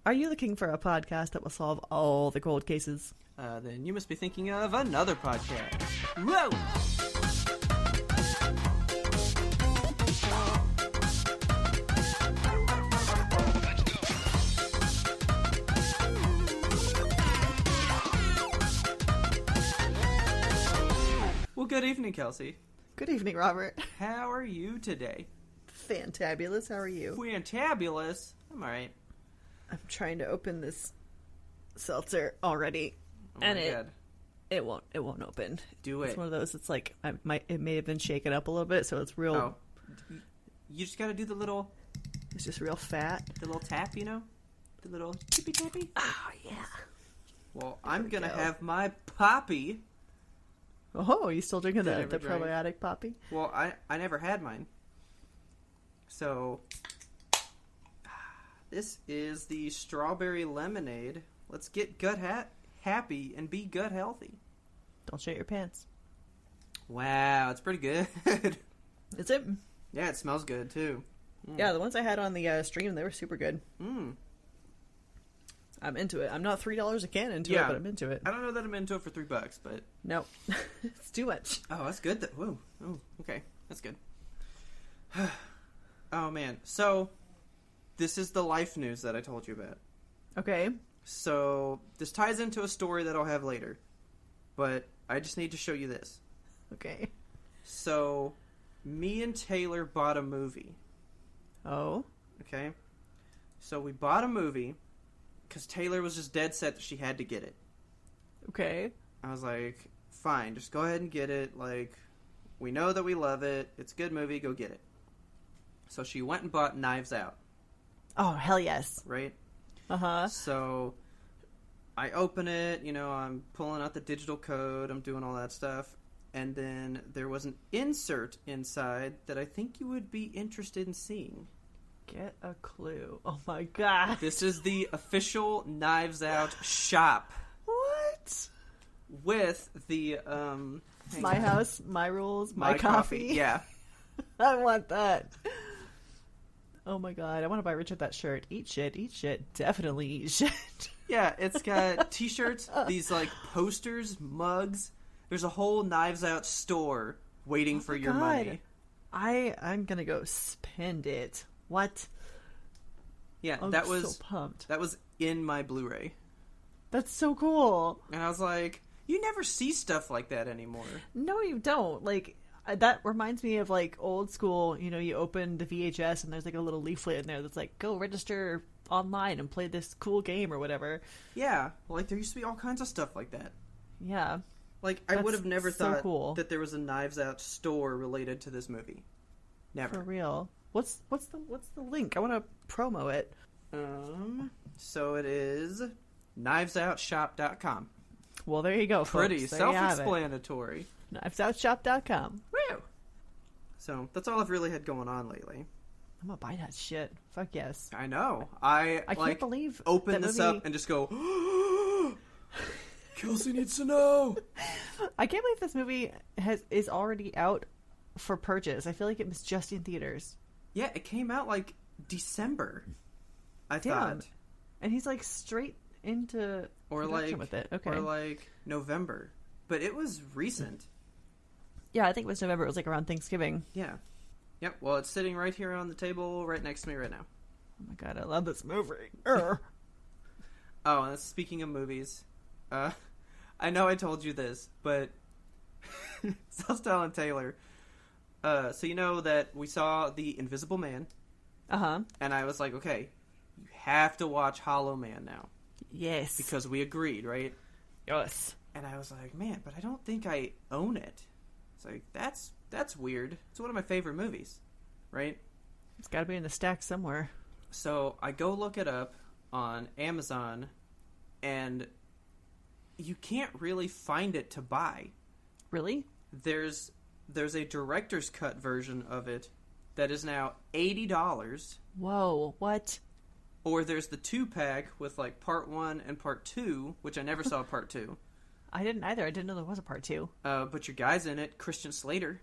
Are you looking for a podcast that will solve all the cold cases? Then you must be thinking of another podcast. Whoa! Well, good evening, Kelsey. Good evening, Robert. How are you today? Fantabulous. How are you? Fantabulous. I'm alright. I'm trying to open this seltzer already, Oh my God. it won't open. Do it. It's one of those. It's like it may have been shaken up a little bit, so it's real. Oh. You just gotta do the little It's just real fat. tap, you know? The little tippy tappy. Oh yeah. Well, I'm we gonna go. have my poppy. Oh, you still drinking the Never drank. probiotic poppy? Well, I never had mine. So, this is the strawberry lemonade. Let's get gut happy and be gut healthy. Don't shit your pants. Wow, it's pretty good. Is it? Yeah, it smells good too. Yeah, the ones I had on the stream, they were super good. Mm. I'm into it. I'm not $3 a can into Yeah. it, but I'm into it. I don't know that I'm into it for $3, but No, it's too much. oh, that's good. Whoa. Oh, okay, that's good. Oh man, so this is the life news that I told you about. Okay. So this ties into a story that I'll have later, but I just need to show you this. Okay. So, me and Taylor bought a movie. Oh. Okay? So we bought a movie because Taylor was just dead set that she had to get it. Okay. I was like, fine, just go ahead and get it. Like, we know that we love it. It's a good movie. Go get it. So she went and bought Knives Out, Oh, hell yes. right? Uh-huh. So I open it, you know, I'm pulling out the digital code, I'm doing all that stuff. And then there was an insert inside that I think you would be interested in seeing. Get a clue. Oh my god. This is the official Knives Out shop What? with the hang My on. house, my rules, my coffee. Yeah. I want that. Oh my god. I want to buy Richard that shirt. Eat shit, definitely eat shit. Yeah, it's got t-shirts, these like posters, mugs. There's a whole Knives Out store waiting for your God. money. I'm gonna go spend it. What? Yeah, I'm that was so pumped. that was in my Blu-ray. That's so cool. And I was like, you never see stuff like that anymore. No, you don't. Like, that reminds me of, like, old school, you know, you open the VHS and there's, like, a little leaflet in there that's like, go register online and play this cool game or whatever. Yeah, like there used to be all kinds of stuff like that. Yeah. Like, I would have never so thought cool. that there was a Knives Out store related to this movie. Never. For real. What's the link? I want to promo it. So it is KnivesOutShop.com. Well, there you go, folks. Pretty There you have it. self-explanatory. KnivesOutShop.com. Woo! So that's all I've really had going on lately. I'm gonna buy that shit. Fuck yes. I know. I can't believe open that this movie... up and just go, Kelsey needs to know. I can't believe this movie is already out for purchase. I feel like it was just in theaters. Yeah, it came out like December, I Damn. thought. And he's like straight into Or production like with it. Okay. Or like November. But it was recent. Yeah, I think it was November. It was like around Thanksgiving. Yeah. Yep. Well, it's sitting right here on the table right next to me right now. Oh my god, I love this movie. Oh, and speaking of movies, I know I told you this, but so I was telling Taylor. So you know that we saw The Invisible Man. Uh-huh. And I was like, okay, you have to watch Hollow Man now. Yes. Because we agreed, right? Yes. And I was like, man, but I don't think I own it. It's like, that's weird. It's one of my favorite movies, right? It's got to be in the stack somewhere. So I go look it up on Amazon, and you can't really find it to buy. Really? There's a director's cut version of it that is now $80. Whoa, what? Or there's the 2-pack with like part 1 and part 2, which I never saw part 2. I didn't either. I didn't know there was a part 2. But your guy's in it, Christian Slater.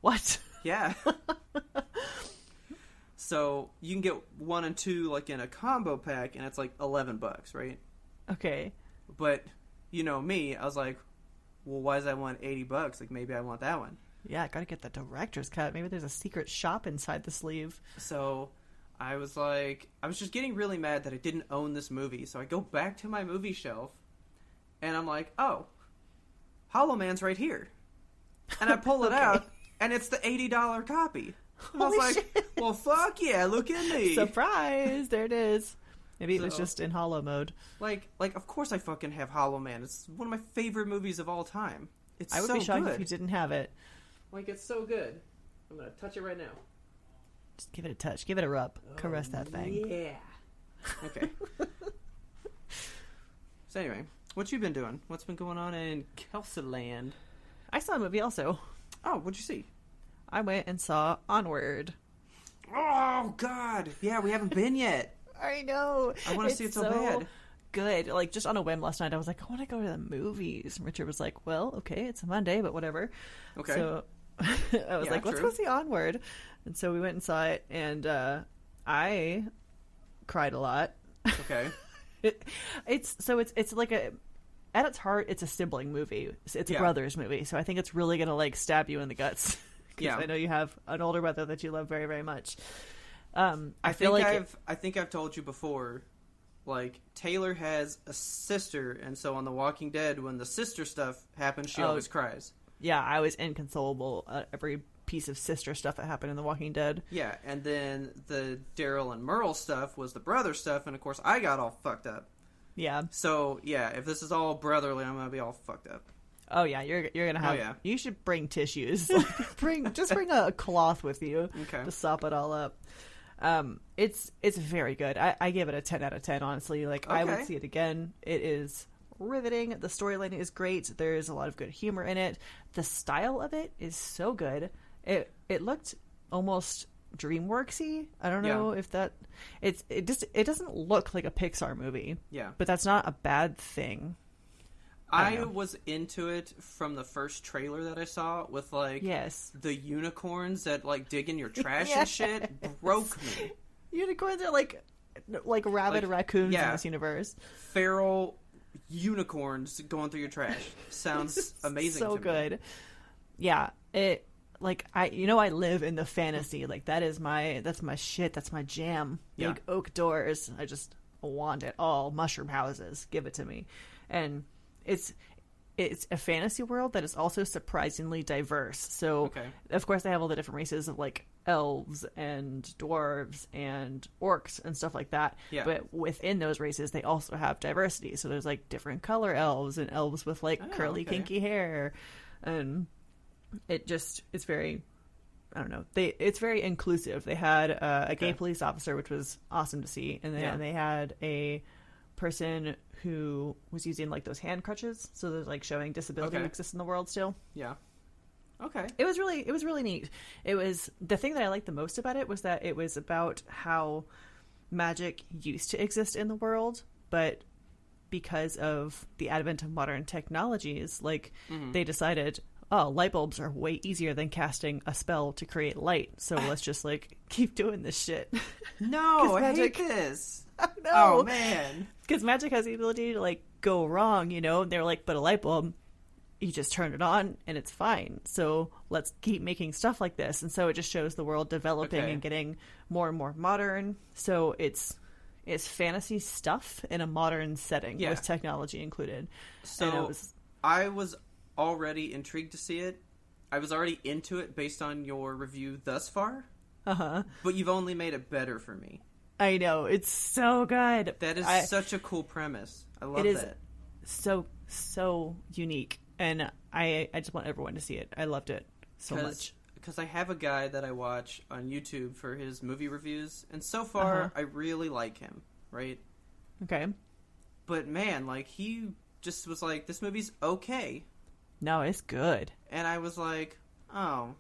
What? Yeah. So you can get 1 and 2 like in a combo pack, and it's like $11, right? Okay. But you know me, I was like, well, why does I want $80? Like maybe I want that one. Yeah, gotta get the director's cut. Maybe there's a secret shop inside the sleeve. So I was like, I was just getting really mad that I didn't own this movie. So I go back to my movie shelf, and I'm like, oh, Hollow Man's right here. And I pull it out, and it's the $80 copy. And I was like, shit. well, fuck yeah, look at me. Surprise! There it is. Maybe it was just in hollow mode. Like, of course I fucking have Hollow Man. It's one of my favorite movies of all time. It's I would so be shocked good. if you didn't have it. Like, it's so good. I'm gonna touch it right now. Just give it a touch. Give it a rub. Caress that thing. Yeah. Okay. So anyway, what you been doing? What's been going on in Kelsey land? I saw a movie also. Oh, what'd you see? I went and saw Onward. Oh, God. Yeah, we haven't been yet. I know. I want to see it so bad. Good. Like, just on a whim last night, I was like, I want to go to the movies. And Richard was like, well, okay, it's a Monday, but whatever. Okay. So I was like, let's go see Onward. And so we went and saw it, and I cried a lot. Okay. It's like at its heart, it's a sibling movie. It's a brother's movie. So I think it's really going to like stab you in the guts. Yeah. I know you have an older brother that you love very, very much. I think I've told you before, like, Taylor has a sister, and so on The Walking Dead, when the sister stuff happens, she always cries. Yeah, I was inconsolable at every piece of sister stuff that happened in The Walking Dead. Yeah, and then the Daryl and Merle stuff was the brother stuff, and of course I got all fucked up. Yeah. So, yeah, if this is all brotherly, I'm gonna be all fucked up. Oh yeah, you're gonna have. Oh, yeah. You should bring tissues. Like, bring a cloth with you to sop it all up. It's very good. I give it a 10 out of 10. Honestly, like I would see it again. It is riveting. The storyline is great. There's a lot of good humor in it. The style of it is so good. It looked almost DreamWorksy. I don't know if that. It doesn't look like a Pixar movie. Yeah, but that's not a bad thing. I was into it from the first trailer that I saw with, like, the unicorns that, like, dig in your trash and shit. Broke me. Unicorns are like rabid raccoons in this universe. Feral unicorns going through your trash. Sounds amazing so to good. me. Yeah. I live in the fantasy. Like, that's my shit. That's my jam. Big oak doors. I just want it all. Mushroom houses. Give it to me. And it's a fantasy world that is also surprisingly diverse. So, of course, they have all the different races of, like, elves and dwarves and orcs and stuff like that. Yeah. But within those races, they also have diversity. So there's, like, different color elves and elves with, like, curly, kinky hair. And it's very... I don't know. It's very inclusive. They had a gay police officer, which was awesome to see. And then they had a person who was using, like, those hand crutches, so there's, like, showing disability exists in the world still. Yeah. Okay. It was really neat. It was the thing that I liked the most about it was that it was about how magic used to exist in the world, but because of the advent of modern technologies, like, they decided, oh, light bulbs are way easier than casting a spell to create light, so let's just, like, keep doing this shit. No, I hate this. No. Oh, man. Because magic has the ability to, like, go wrong, you know? And they're like, but a light bulb, you just turn it on and it's fine. So let's keep making stuff like this. And so it just shows the world developing and getting more and more modern. So it's fantasy stuff in a modern setting with technology included. So I was already intrigued to see it. I was already into it based on your review thus far. Uh-huh. But you've only made it better for me. I know. It's so good. That is such a cool premise. I love that. It is so unique. And I just want everyone to see it. I loved it so much. Because I have a guy that I watch on YouTube for his movie reviews. And so far, I really like him. Right? Okay. But man, like, he just was like, this movie's okay. No, it's good. And I was like, oh,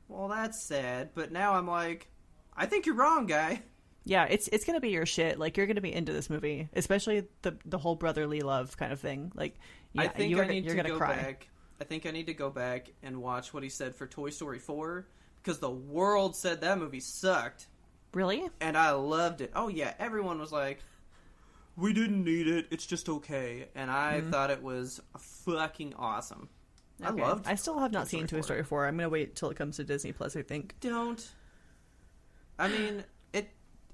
well, that's sad. But now I'm like, I think you're wrong, guy. Yeah, it's gonna be your shit. Like, you're gonna be into this movie, especially the whole brotherly love kind of thing. Like, yeah, I think I need to go back. I think I need to go back and watch what he said for Toy Story 4 because the world said that movie sucked. Really? And I loved it. Oh, yeah. Everyone was like, we didn't need it. It's just okay. And I thought it was fucking awesome. Okay. I loved I still have not seen Toy Story 4. I'm going to wait till it comes to Disney Plus, I think. Don't. I mean,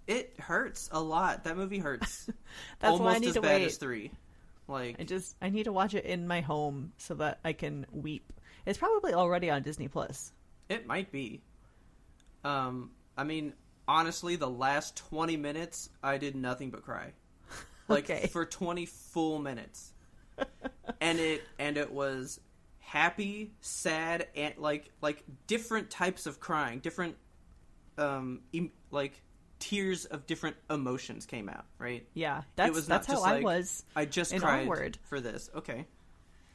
it hurts a lot. That movie hurts. That's almost why I need as to bad wait. as 3. Like, I need to watch it in my home so that I can weep. It's probably already on Disney Plus. it might be. I mean, honestly, the last 20 minutes, I did nothing but cry. Like, Okay. for 20 full minutes. and it was happy, sad, and like different types of crying, different like tears of different emotions came out, right? Yeah, It was that's not how just I like, was. I just in cried Onward. for this. Okay.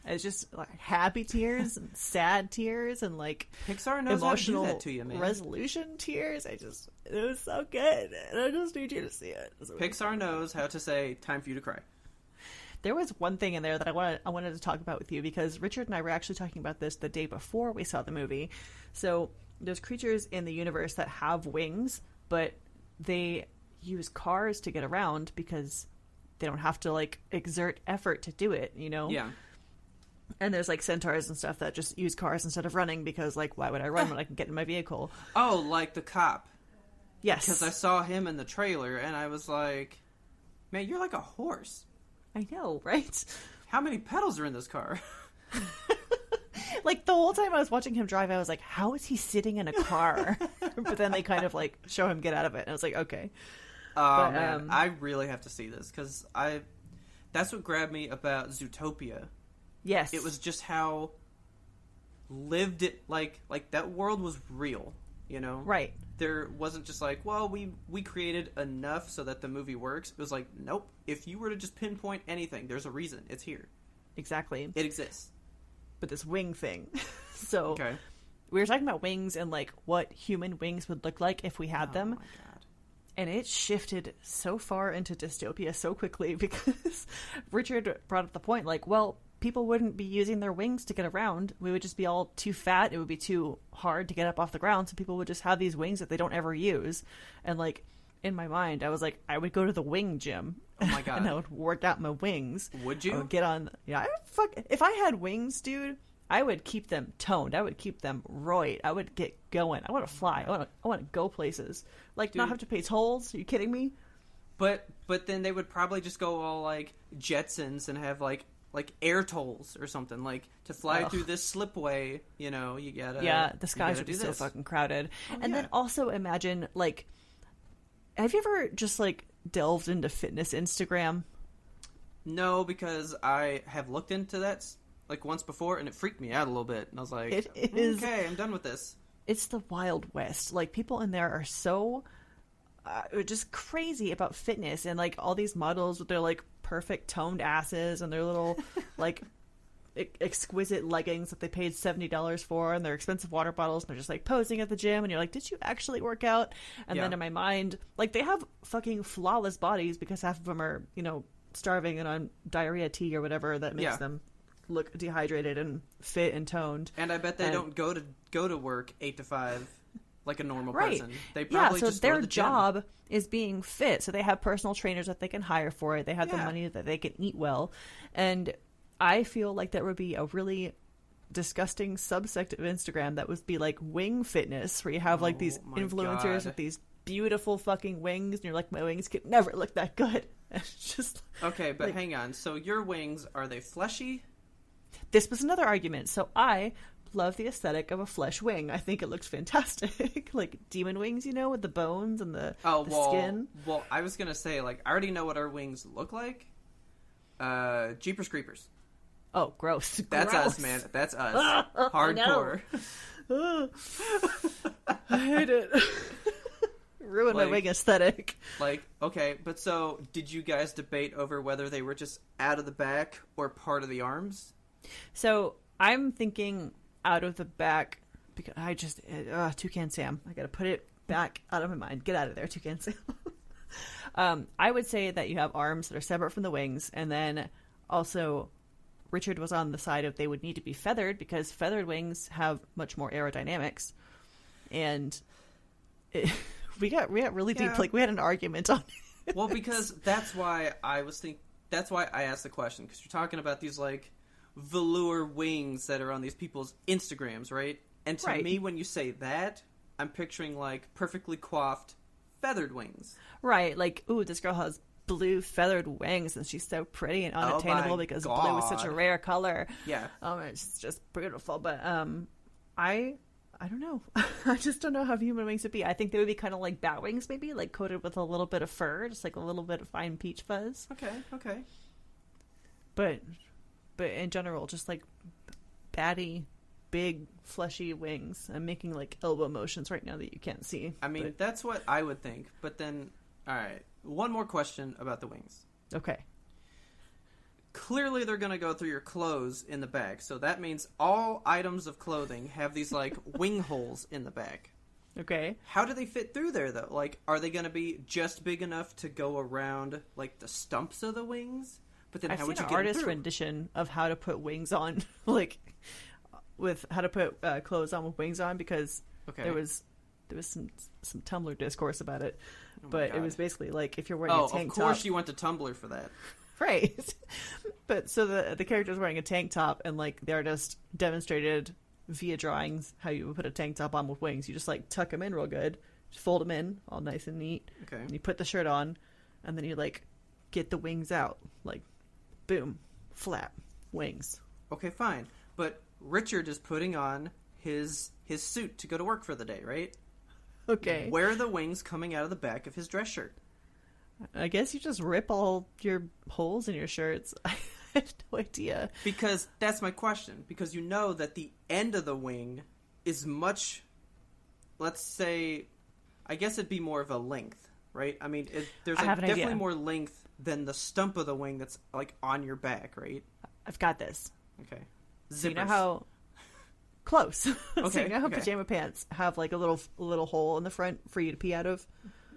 It's just like happy tears and sad tears and like Pixar knows emotional how to do that to you, man. resolution tears. It was so good, and I just need you to see it. Pixar knows how to say, time for you to cry. There was one thing in there that I wanted to talk about with you, because Richard and I were actually talking about this the day before we saw the movie. So there's creatures in the universe that have wings, but they use cars to get around because they don't have to like exert effort to do it, you know? Yeah. And there's like centaurs and stuff that just use cars instead of running because like why would I run when I can get in my vehicle? Oh, like the cop. Yes. Because I saw him in the trailer and I was like, man, you're like a horse. I know, right? How many pedals are in this car? Like the whole time I was watching him drive, I was like, how is he sitting in a car? But then they kind of like show him get out of it, and I was like, okay. Oh, man, I really have to see this because that's what grabbed me about Zootopia. Yes. It was just how lived it, like that world was real, you know? Right. There wasn't just like, well, we created enough so that the movie works. It was like, nope, if you were to just pinpoint anything, there's a reason. It's here. Exactly. It exists. But this wing thing. So Okay. we were talking about wings and like what human wings would look like if we had them. Oh, my God. And it shifted so far into dystopia so quickly because Richard brought up the point like, well, people wouldn't be using their wings to get around. We would just be all too fat. It would be too hard to get up off the ground. So people would just have these wings that they don't ever use. And like in my mind, I was like, I would go to the wing gym. Oh my God. And I would work out my wings. Would I you? would get on. Yeah, if I had wings, dude, I would keep them toned. I would keep them right. I would get going. I want to fly. I want to go places. Like, Dude. not have to pay tolls. Are you kidding me? But then they would probably just go all like Jetsons and have like air tolls or something, like to fly Ugh. through this slipway, you know, you gotta. Yeah, the you skies gotta would be do so this. fucking crowded. Oh, And then yeah. also imagine, like, have you ever just, like, delved into fitness Instagram? No, because I have looked into that like once before and it freaked me out a little bit, and I was like, It is- okay, I'm done with this. It's the Wild West. Like, people in there are so just crazy about fitness, and like all these models with their like perfect toned asses and their little like exquisite leggings that they paid $70 for, and their expensive water bottles, and they're just like posing at the gym, and you're like, did you actually work out? And Yeah. then in my mind, like, they have fucking flawless bodies because half of them are, you know, starving and on diarrhea tea or whatever that makes Yeah. them look dehydrated and fit and toned. And I bet they And- don't go to work 8 to 5 like a normal Right. person. They Yeah, probably so just go their to the gym. job is being fit. So they have personal trainers that they can hire for it. They have the Yeah. money that they can eat well. And I feel like that would be a really disgusting subsect of Instagram that would be like wing fitness, where you have like these Oh my influencers God. with these beautiful fucking wings, and you're like, my wings could never look that good. And it's just Okay, but like- hang on. So your wings, are they fleshy? this was another argument. So I love the aesthetic of a flesh wing. I think it looks fantastic. Like demon wings, you know, with the bones and the skin. Well, I was gonna say, like, I already know what our wings look like. Jeepers Creepers. Oh, gross. That's Gross. us, man. That's us. Hardcore. I hate it. Ruined my Like- wing aesthetic. Like, okay, but so did you guys debate over whether they were just out of the back or part of the arms? So I'm thinking out of the back because I just Toucan Sam. I gotta put it back out of my mind. Get out of there, Toucan Sam. I would say that you have arms that are separate from the wings, and then also Richard was on the side of they would need to be feathered because feathered wings have much more aerodynamics, and We got really deep. Like, we had an argument on it. Well, because that's why I asked the question, because you're talking about these, like, velour wings that are on these people's Instagrams, right? And to me, when you say that, I'm picturing, like, perfectly coiffed feathered wings. Right, like, ooh, this girl has blue feathered wings and she's so pretty and unattainable because blue is such a rare color. Yeah. It's just beautiful. But I don't know. I just don't know how human wings would be. I think they would be kind of like bat wings, maybe, like coated with a little bit of fur, just like a little bit of fine peach fuzz. Okay. But in general, just like batty, big, fleshy wings. I'm making like elbow motions right now that you can't see. I mean, that's what I would think. But then, all right, one more question about the wings. Okay. Clearly, they're going to go through your clothes in the back. So that means all items of clothing have these, like, wing holes in the back. Okay. How do they fit through there, though? Like, are they going to be just big enough to go around, like, the stumps of the wings? But then how would you get them through? I've seen an artist rendition of how to put wings on, like, with how to put clothes on with wings on, because there was some Tumblr discourse about it. But it was basically, like, if you're wearing a tank top... of course you went to Tumblr for that. Right. But so the character's wearing a tank top, and like the artist demonstrated via drawings how you would put a tank top on with wings. You just like tuck them in real good, just fold them in all nice and neat. Okay. And you put the shirt on, and then you like get the wings out, like boom, flap, wings. Okay, fine. But Richard is putting on his suit to go to work for the day, right? Okay. Where are the wings coming out of the back of his dress shirt? I guess you just rip all your holes in your shirts. I have no idea. Because that's my question. Because you know that the end of the wing is much, let's say, I guess it'd be more of a length, right? I mean, there's like definitely more length than the stump of the wing that's like on your back, right? I've got this. Okay. Zippers. So you know how... Close. Okay. So you know how pajama pants have like a little hole in the front for you to pee out of?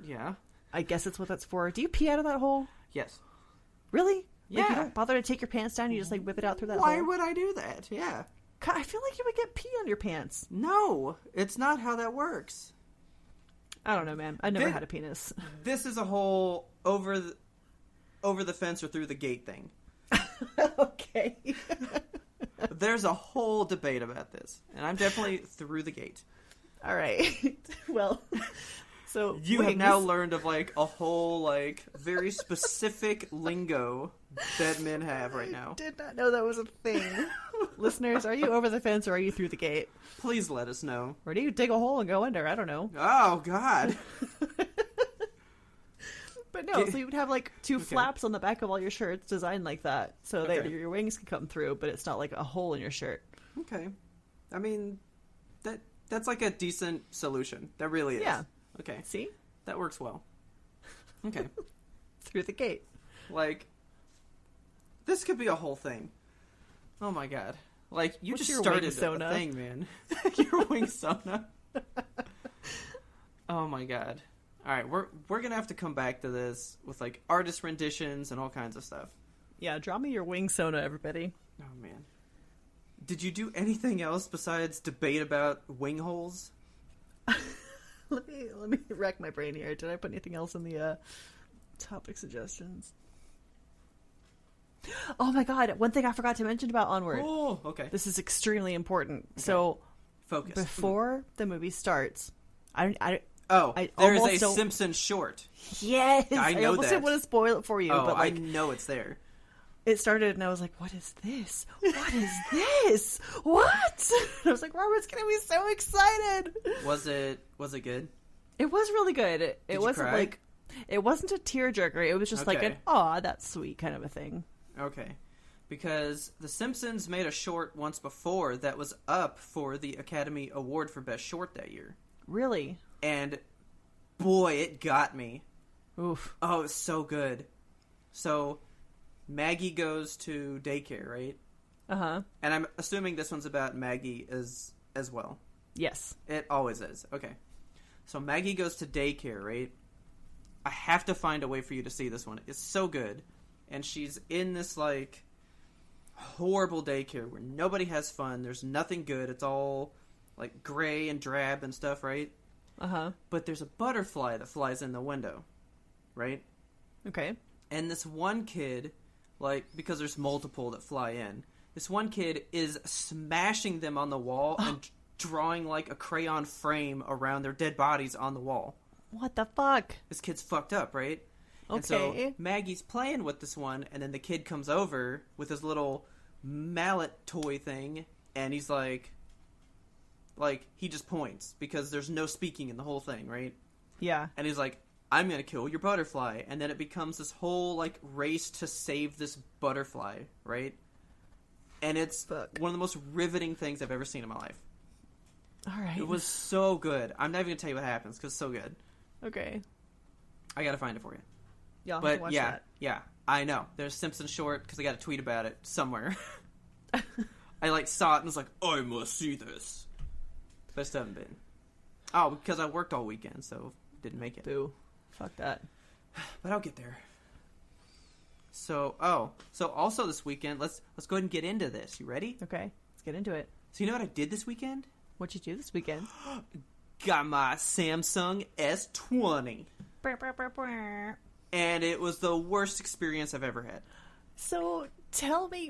Yeah. I guess that's what that's for. Do you pee out of that hole? Yes. Really? Yeah. Like, you don't bother to take your pants down? You just like whip it out through that hole? Why would I do that? Yeah. I feel like you would get pee on your pants. No, it's not how that works. I don't know, man. I never had a penis. This is a whole over the fence or through the gate thing. Okay. There's a whole debate about this, and I'm definitely through the gate. All right. Well, so you have now learned of like a whole like very specific lingo that men have right now. I did not know that was a thing. Listeners, are you over the fence or are you through the gate? Please let us know. Or do you dig a hole and go under? I don't know. Oh, God. But no, so you would have like two flaps on the back of all your shirts designed like that. So that your wings can come through, but it's not like a hole in your shirt. Okay. I mean, that's like a decent solution. That really is. Yeah. Okay. See? That works well. Okay. Through the gate. Like, this could be a whole thing. Oh my God. Like, you What's just your started wing a thing, man. Your wing sona. Oh my God. All right, we're gonna have to come back to this with like artist renditions and all kinds of stuff. Yeah, draw me your wing sona, everybody. Oh man, did you do anything else besides debate about wing holes? let me rack my brain here. Did I put anything else in the topic suggestions? Oh my God! One thing I forgot to mention about Onward. Oh, okay. This is extremely important. Okay. So, focus before the movie starts. There's a Simpsons short. Yes, I know almost didn't want to spoil it for you, but like, I know it's there. It started, and I was like, "What is this? What is this? What?" I was like, "Robert's gonna be so excited." Was it good? It was really good. It wasn't cry? like it wasn't a tearjerker. It was just like an "aw, that's sweet" kind of a thing. Okay, because The Simpsons made a short once before that was up for the Academy Award for Best Short that year. Really? And boy, it got me. Oof. Oh, it's so good. So Maggie goes to daycare, right? Uh-huh. And I'm assuming this one's about Maggie as well. Yes. It always is. Okay. So Maggie goes to daycare, right? I have to find a way for you to see this one. It's so good. And she's in this, like, horrible daycare where nobody has fun. There's nothing good. It's all, like, gray and drab and stuff, right? But there's a butterfly that flies in the window, right? Okay. And this one kid, like, because there's multiple that fly in, this one kid is smashing them on the wall and drawing, like, a crayon frame around their dead bodies on the wall. What the fuck? This kid's fucked up, right? Okay. And so Maggie's playing with this one, and then the kid comes over with his little mallet toy thing, and he's like, he just points, because there's no speaking in the whole thing, right? Yeah. And he's like, I'm gonna kill your butterfly. And then it becomes this whole, like, race to save this butterfly, right? And it's one of the most riveting things I've ever seen in my life. All right. It was so good. I'm not even gonna tell you what happens, because it's so good. Okay. I gotta find it for you. Yeah, I'll but watch yeah, that. yeah, I know. There's Simpsons short, because I got a tweet about it somewhere. I, like, saw it and was like, I must see this. But I still haven't been. Oh, because I worked all weekend, so didn't make it. Boo. Fuck that. But I'll get there. So also this weekend, let's go ahead and get into this. You ready? Okay, let's get into it. So you know what I did this weekend? What'd you do this weekend? Got my Samsung S20. And it was the worst experience I've ever had. So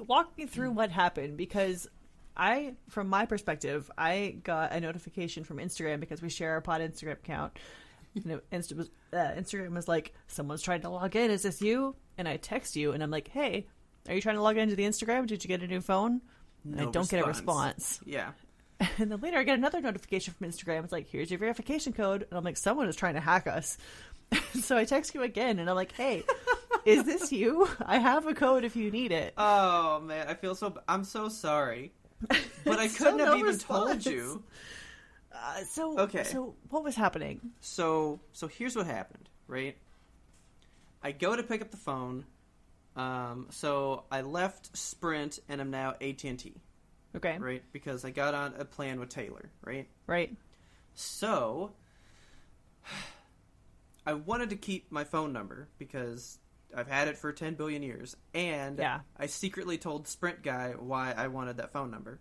walk me through what happened, because from my perspective, I got a notification from Instagram, because we share our pod Instagram account. Instagram was like, someone's trying to log in. Is this you? And I text you, and I'm like, hey, are you trying to log into the Instagram? Did you get a new phone? And I don't get a response. Yeah. And then later I get another notification from Instagram. It's like, here's your verification code. And I'm like, someone is trying to hack us. So I text you again, and I'm like, hey, is this you? I have a code if you need it. Oh, man. I'm so sorry. But I couldn't have even told you. So what was happening? So here's what happened, right? I go to pick up the phone. So I left Sprint and I'm now AT&T. Okay. Right? Because I got on a plan with Taylor, right? Right. So I wanted to keep my phone number because I've had it for 10 billion years. And I secretly told the Sprint guy why I wanted that phone number.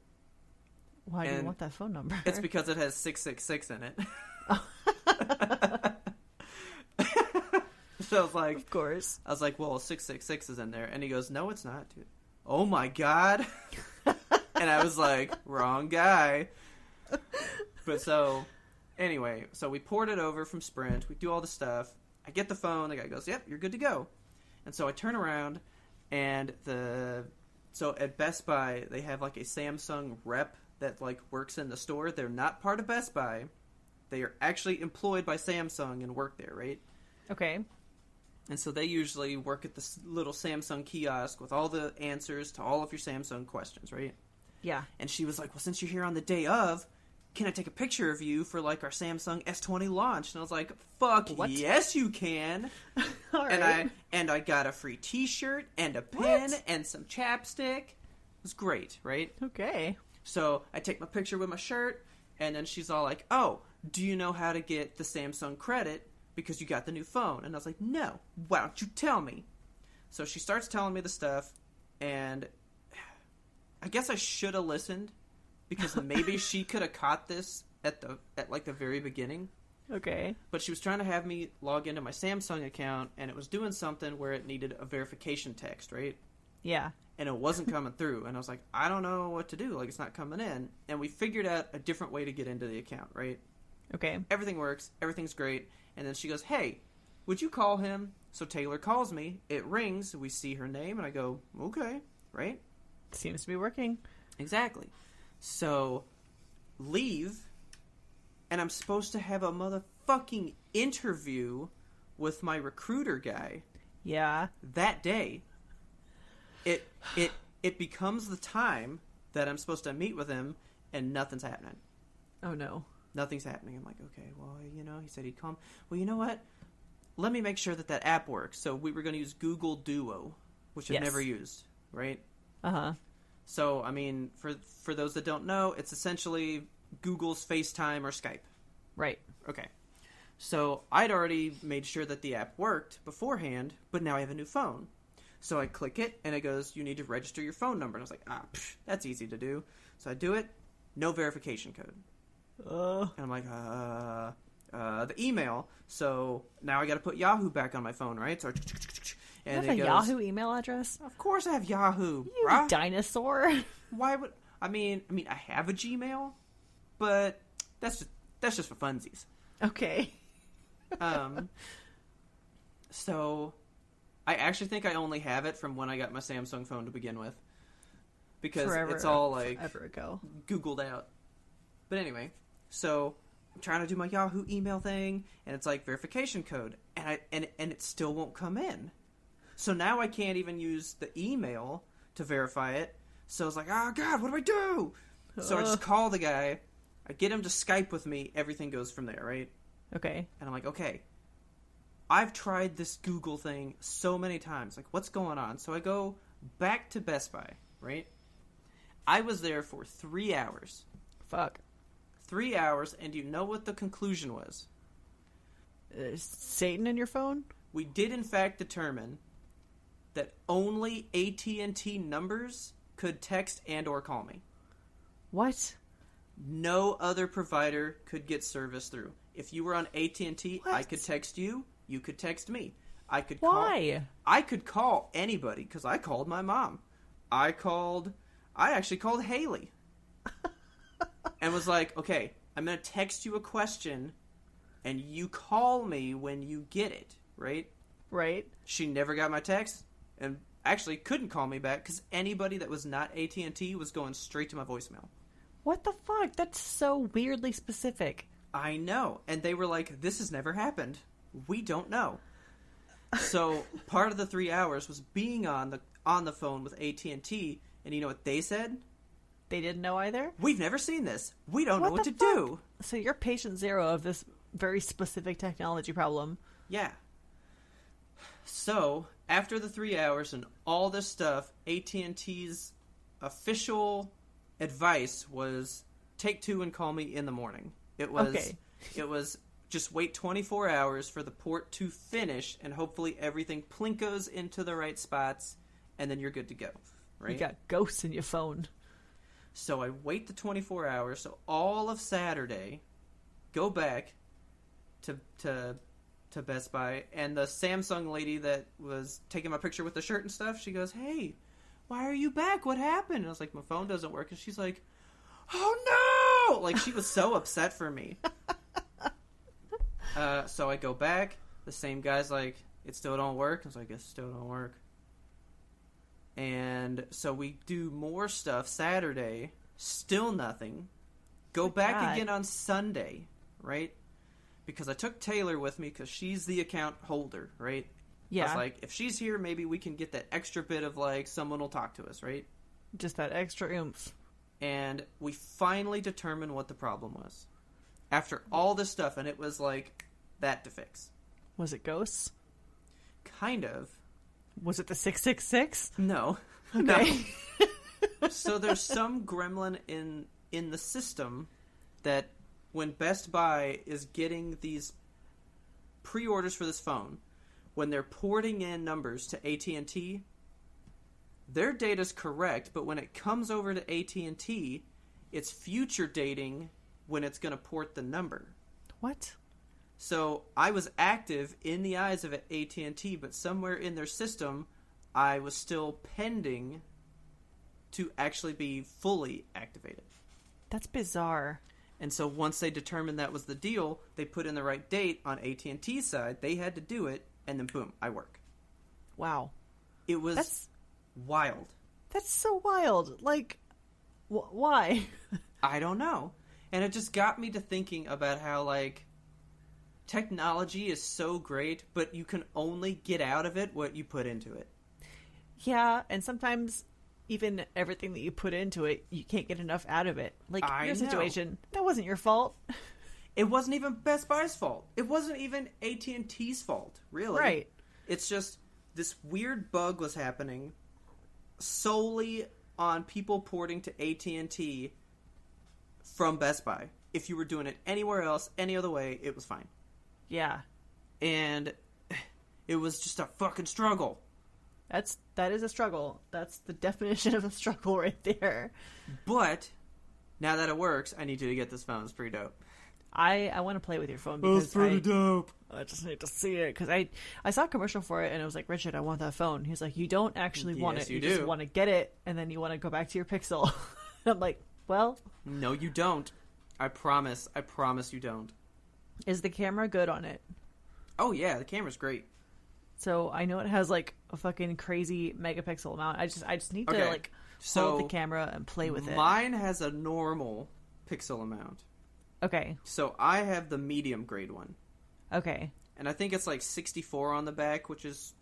Why do you want that phone number? It's because it has 666 in it. So I was like, of course. I was like, well, 666 is in there. And he goes, no, it's not, dude. Oh my God. And I was like, wrong guy. But so, anyway, so we poured it over from Sprint. We do all the stuff. I get the phone. The guy goes, yep, you're good to go. And so I turn around, and so at Best Buy, they have like a Samsung rep that like works in the store. They're not part of Best Buy. They are actually employed by Samsung and work there, right? Okay. And so they usually work at this little Samsung kiosk with all the answers to all of your Samsung questions, right? Yeah. And she was like, well, since you're here on the day of, can I take a picture of you for like our Samsung S20 launch? And I was like, fuck, what? Yes, you can. All right. And I got a free t-shirt and a pen and some chapstick. It was great, right? Okay. So I take my picture with my shirt, and then she's all like, oh, do you know how to get the Samsung credit because you got the new phone? And I was like, no. Why don't you tell me? So she starts telling me the stuff, and I guess I should have listened because maybe she could have caught this at like the very beginning. Okay. But she was trying to have me log into my Samsung account, and it was doing something where it needed a verification text, right? Yeah. And it wasn't coming through. And I was like, I don't know what to do. Like, it's not coming in. And we figured out a different way to get into the account, right? Okay. Everything works. Everything's great. And then she goes, hey, would you call him? So Taylor calls me. It rings. We see her name. And I go, okay, right? Seems to be working. Exactly. So, leave. And I'm supposed to have a motherfucking interview with my recruiter guy. Yeah. That day. It becomes the time that I'm supposed to meet with him, and nothing's happening. Oh, no. Nothing's happening. I'm like, okay, well, he said he'd call. Well, you know what? Let me make sure that app works. So we were going to use Google Duo, which I've never used, right? Uh-huh. So, I mean, for those that don't know, it's essentially Google's FaceTime or Skype. Right. Okay. So I'd already made sure that the app worked beforehand, but now I have a new phone. So I click it, and it goes, you need to register your phone number. And I was like, that's easy to do. So I do it, no verification code. And I'm like, the email. So now I got to put Yahoo back on my phone, right? So, and you have a Yahoo email address? Of course I have Yahoo. You bruh. Dinosaur. Why would I mean I have a Gmail, but that's just for funsies. Okay. So I actually think I only have it from when I got my Samsung phone to begin with. Because it's all like forever ago. Googled out. But anyway, so I'm trying to do my Yahoo email thing, and it's like verification code, and it still won't come in. So now I can't even use the email to verify it. So I was like, oh god, what do I do? So I just call the guy, I get him to Skype with me, everything goes from there, right? Okay. And I'm like, okay, I've tried this Google thing so many times. Like, what's going on? So I go back to Best Buy, right? I was there for 3 hours. Fuck. 3 hours, and you know what the conclusion was? Is Satan in your phone? We did, in fact, determine that only AT&T numbers could text and or call me. What? No other provider could get service through. If you were on AT&T, I could text you. You could text me. I could Why? I could call anybody, because I called my mom. I actually called Haley. And was like, okay, I'm going to text you a question, and you call me when you get it, right? Right. She never got my text, and actually couldn't call me back, because anybody that was not AT&T was going straight to my voicemail. What the fuck? That's so weirdly specific. I know. And they were like, this has never happened. We don't know. So part of the 3 hours was being on the phone with AT&T, and you know what they said? They didn't know either? We've never seen this. We don't know what to do. So you're patient zero of this very specific technology problem. Yeah. So, after the 3 hours and all this stuff, AT&T's official advice was take 2 and call me in the morning. It was just wait 24 hours for the port to finish, and hopefully everything plinkos into the right spots, and then you're good to go. Right? You got ghosts in your phone. So I wait the 24 hours, so all of Saturday, go back to Best Buy, and the Samsung lady that was taking my picture with the shirt and stuff, she goes, hey, why are you back? What happened? And I was like, my phone doesn't work. And she's like, oh no! Like, she was so upset for me. So I go back. The same guy's like, it still don't work. I was like, it still don't work. And so we do more stuff Saturday. Still nothing. Go back again on Sunday, right? Because I took Taylor with me because she's the account holder, right? Yeah. I was like, if she's here, maybe we can get that extra bit of, like, someone will talk to us, right? Just that extra oomph. And we finally determined what the problem was. After all this stuff, and it was, like, that to fix. Was it ghosts? Kind of. Was it the 666? No. Okay. No. So there's some gremlin in the system that when Best Buy is getting these pre-orders for this phone, when they're porting in numbers to AT&T, their data's correct, but when it comes over to AT&T, it's future dating when it's going to port the number. What? So I was active in the eyes of AT&T, but somewhere in their system, I was still pending to actually be fully activated. That's bizarre. And so once they determined that was the deal, they put in the right date on AT&T's side. They had to do it, and then boom, I work. Wow. It was wild. That's so wild. Like, why? I don't know. And it just got me to thinking about how, like, technology is so great, but you can only get out of it what you put into it. Yeah, and sometimes even everything that you put into it, you can't get enough out of it. Like, your situation, that wasn't your fault. It wasn't even Best Buy's fault. It wasn't even AT&T's fault, really. Right. It's just this weird bug was happening solely on people porting to AT&T from Best Buy. If you were doing it anywhere else, any other way, it was fine. Yeah. And it was just a fucking struggle. That is a struggle. That's the definition of a struggle right there. But now that it works, I need you to get this phone. It's pretty dope. I want to play with your phone That's because pretty dope. I just need to see it because I saw a commercial for it and it was like, Richard, I want that phone. He's like, you don't actually want Yes, it. you Just do. want to get it and then you want to go back to your Pixel. I'm like, well, No, you don't. I promise you don't. is the camera good on it? Oh yeah, the camera's great. So I know it has like a fucking crazy megapixel amount. I just need to Okay, like so hold the camera and play with it. Mine has a normal pixel amount. Okay. So I have the medium grade one. Okay. And I think it's like 64 on the back, which is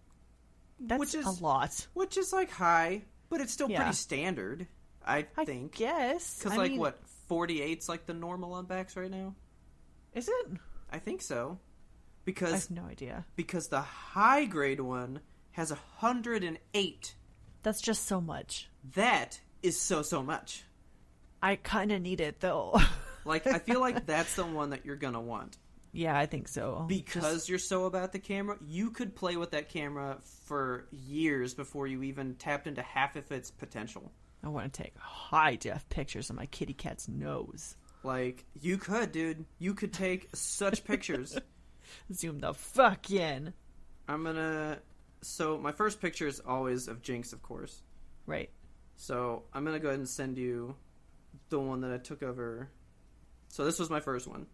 That's a lot. Which is like high, but it's still Yeah. pretty standard, I think. Yes. Because like what, 48's like the normal on backs right now? Is it? I think so. I Because have no idea. the high grade one has 108. That's just so much. That is so much. I kind of need it though. Like, I feel like that's the one that you're gonna want. Yeah, I think so. Because you're so about the camera, you could play with that camera for years before you even tapped into half of its potential. I want to take high def pictures of my kitty cat's nose. Like, you could, dude. You could take such pictures. Zoom the fuck in. So, my first picture is always of Jinx, of course. Right. So, I'm gonna go ahead and send you the one that I took over. So, this was my first one.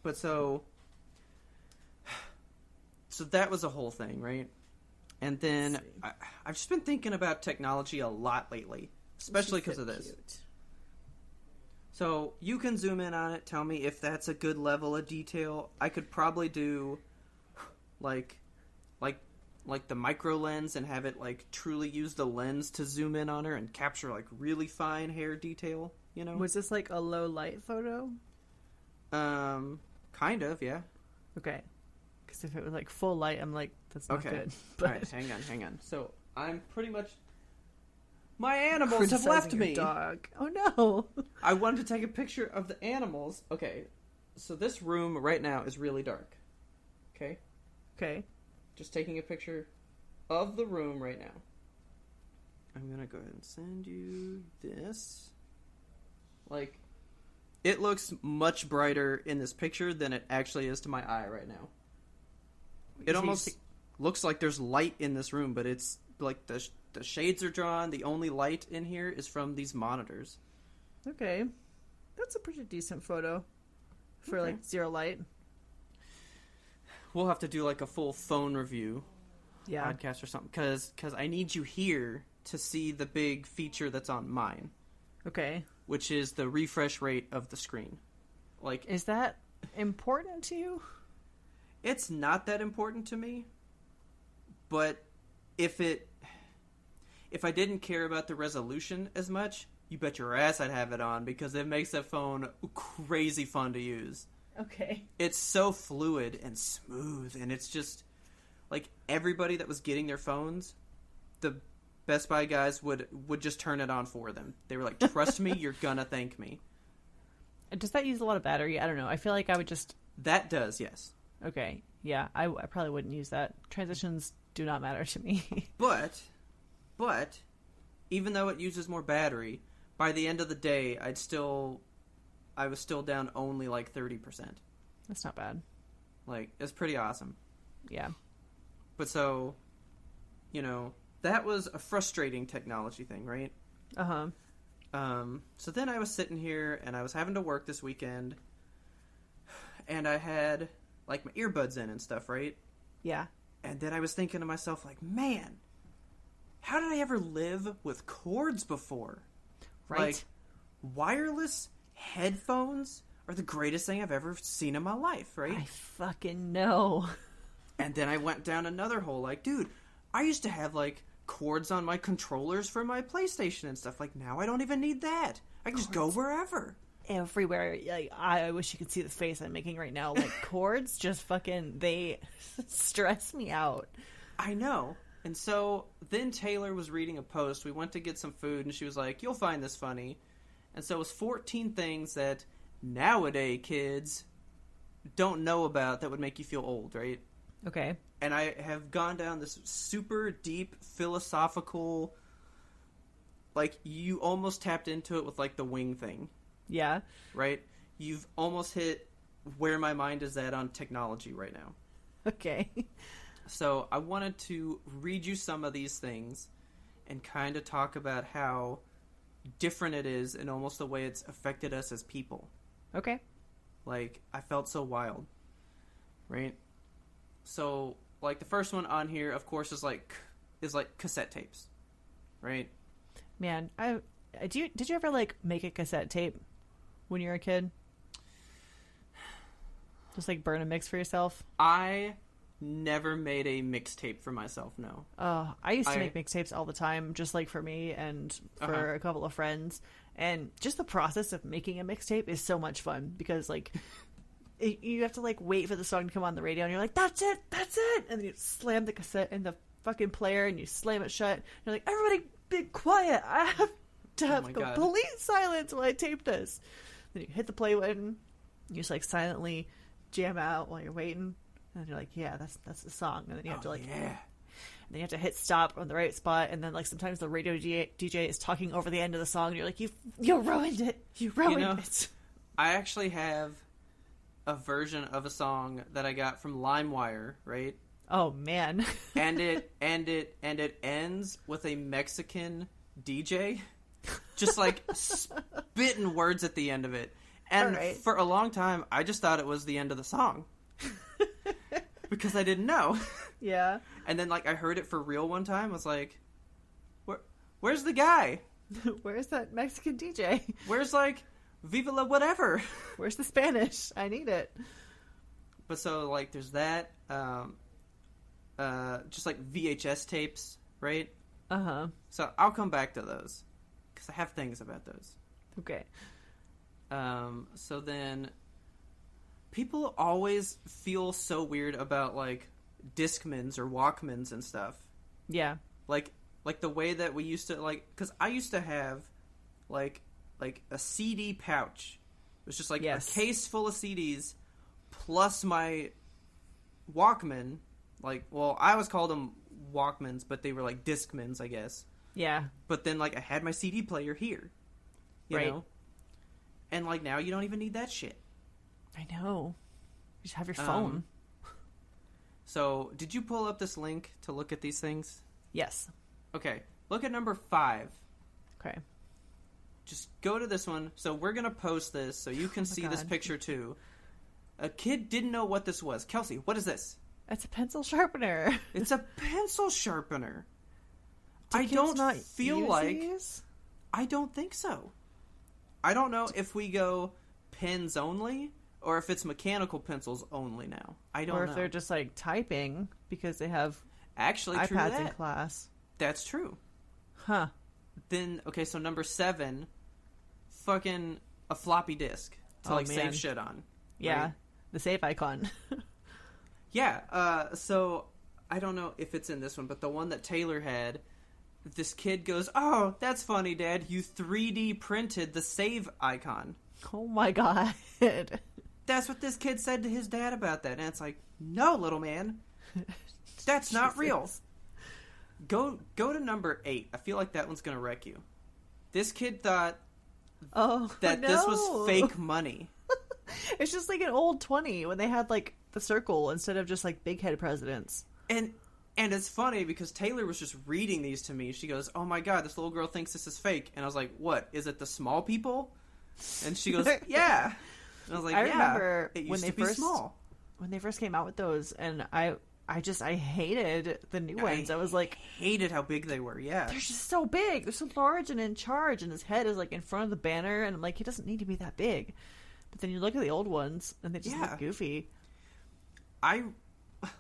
But so that was a whole thing, right? And then I've just been thinking about technology a lot lately, especially because of this. Cute. So you can zoom in on it, tell me if that's a good level of detail. I could probably do like the micro lens and have it like truly use the lens to zoom in on her and capture like really fine hair detail, you know? Was this like a low light photo? Kind of, yeah. Okay. Because if it was like full light, I'm like, that's not Okay. good. But All right, hang on. So I'm pretty much. My animals have left criticizing me. your dog. Oh no. I wanted to take a picture of the animals. Okay, so this room right now is really dark. Okay, Okay. just taking a picture of the room right now. I'm gonna go ahead and send you this. Like, it looks much brighter in this picture than it actually is to my eye right now. It almost looks like there's light in this room, but it's like the shades are drawn. The only light in here is from these monitors. Okay. That's a pretty decent photo for Okay. like zero light. We'll have to do like a full phone review Yeah. podcast or something, because I need you here to see the big feature that's on mine, Okay. which is the refresh rate of the screen. Like, Is that important to you? it's not that important to me, but if I didn't care about the resolution as much, you bet your ass I'd have it on, because it makes that phone crazy fun to use. Okay. It's so fluid and smooth, and it's just like everybody that was getting their phones, the Best Buy guys would just turn it on for them. They were like, trust me, you're gonna thank me. Does that use a lot of battery? I don't know. I feel like I would just... That does, yes. Okay. Yeah, I probably wouldn't use that. Transitions do not matter to me. But even though it uses more battery, by the end of the day, I was still down only like 30%. That's not bad. Like, it's pretty awesome. Yeah. But so, that was a frustrating technology thing, right? Uh-huh. So then I was sitting here and I was having to work this weekend, and I had like my earbuds in and stuff, right? Yeah. And then I was thinking to myself, like, man, how did I ever live with cords before? Right. Like, wireless headphones are the greatest thing I've ever seen in my life, right? I fucking know. And then I went down another hole, like, dude, I used to have, like, cords on my controllers for my PlayStation and stuff. Like, now I don't even need that. I can just go wherever. Everywhere. Like, I wish you could see the face I'm making right now. Like, cords just fucking, they stress me out. I know. And so then Taylor was reading a post. We went to get some food, and she was like, you'll find this funny. And so it was 14 things that nowadays kids don't know about that would make you feel old, right? Okay. And I have gone down this super deep philosophical, like, you almost tapped into it with, like, the wing thing. Yeah. Right? You've almost hit where my mind is at on technology right now. Okay. So I wanted to read you some of these things and kind of talk about how different it is and almost the way it's affected us as people. Okay. Like, I felt so wild. Right? So, like, the first one on here, of course, is like cassette tapes. Right? Man, did you ever, like, make a cassette tape when you were a kid? Just, like, burn a mix for yourself? I never made a mixtape for myself, no. Oh, I used to make mixtapes all the time, just, like, for me and for a couple of friends. And just the process of making a mixtape is so much fun because, like, you have to, like, wait for the song to come on the radio and you're like, that's it! And then you slam the cassette in the fucking player and you slam it shut. And you're like, everybody be quiet! I have to have complete silence while I tape this. Then you hit the play button. You just, like, silently jam out while you're waiting. And you're like, yeah, that's the song. And then you have to, like... Yeah. And then you have to hit stop on the right spot, and then, like, sometimes the radio DJ is talking over the end of the song, and you're like, you ruined it. You ruined it. I actually have a version of a song that I got from LimeWire, right? Oh, man. and it ends with a Mexican DJ just, like, spitting words at the end of it. And for a long time, I just thought it was the end of the song. Because I didn't know. Yeah. And then, like, I heard it for real one time. I was like, where's the guy? Where's that Mexican DJ? Where's, like, Viva la whatever? Where's the Spanish? I need it. But so, like, there's that. Just, like, VHS tapes, right? Uh-huh. So I'll come back to those. Because I have things about those. Okay. So then... People always feel so weird about, like, Discmans or Walkmans and stuff. Yeah. Like the way that we used to, like... Because I used to have, like a CD pouch. It was just, like, a case full of CDs plus my Walkman. Like, well, I always called them Walkmans, but they were, like, Discmans, I guess. Yeah. But then, like, I had my CD player here. You know? And, like, now you don't even need that shit. I know. You just have your phone. So, did you pull up this link to look at these things? Yes. Okay. Look at number 5. Okay. Just go to this one. So, we're going to post this so you can see this picture too. A kid didn't know what this was. Kelsey, what is this? It's a pencil sharpener. It's a pencil sharpener. I don't feel like... These? I don't think so. I don't know if we go pens only... Or if it's mechanical pencils only now. I don't know. Or if they're just, like, typing because they have iPads in class. That's true. Huh. Then, okay, so number 7, fucking a floppy disk to, save shit on. Yeah, right? The save icon. Yeah, so I don't know if it's in this one, but the one that Taylor had, this kid goes, oh, that's funny, Dad. You 3D printed the save icon. Oh, my God. That's what this kid said to his dad about that. And it's like, no, little man. That's not real. Go to number 8. I feel like that one's going to wreck you. This kid thought that this was fake money. It's just like an old 20 when they had, like, the circle instead of just, like, big head presidents. And it's funny because Taylor was just reading these to me. She goes, oh, my God, this little girl thinks this is fake. And I was like, what? Is it the small people? And she goes, yeah. And I was like, I remember it used to be small. When they first came out with those, and I hated the new ones. I was like... hated how big they were, yeah. They're just so big. They're so large and in charge, and his head is, like, in front of the banner, and I'm like, he doesn't need to be that big. But then you look at the old ones, and they just look goofy.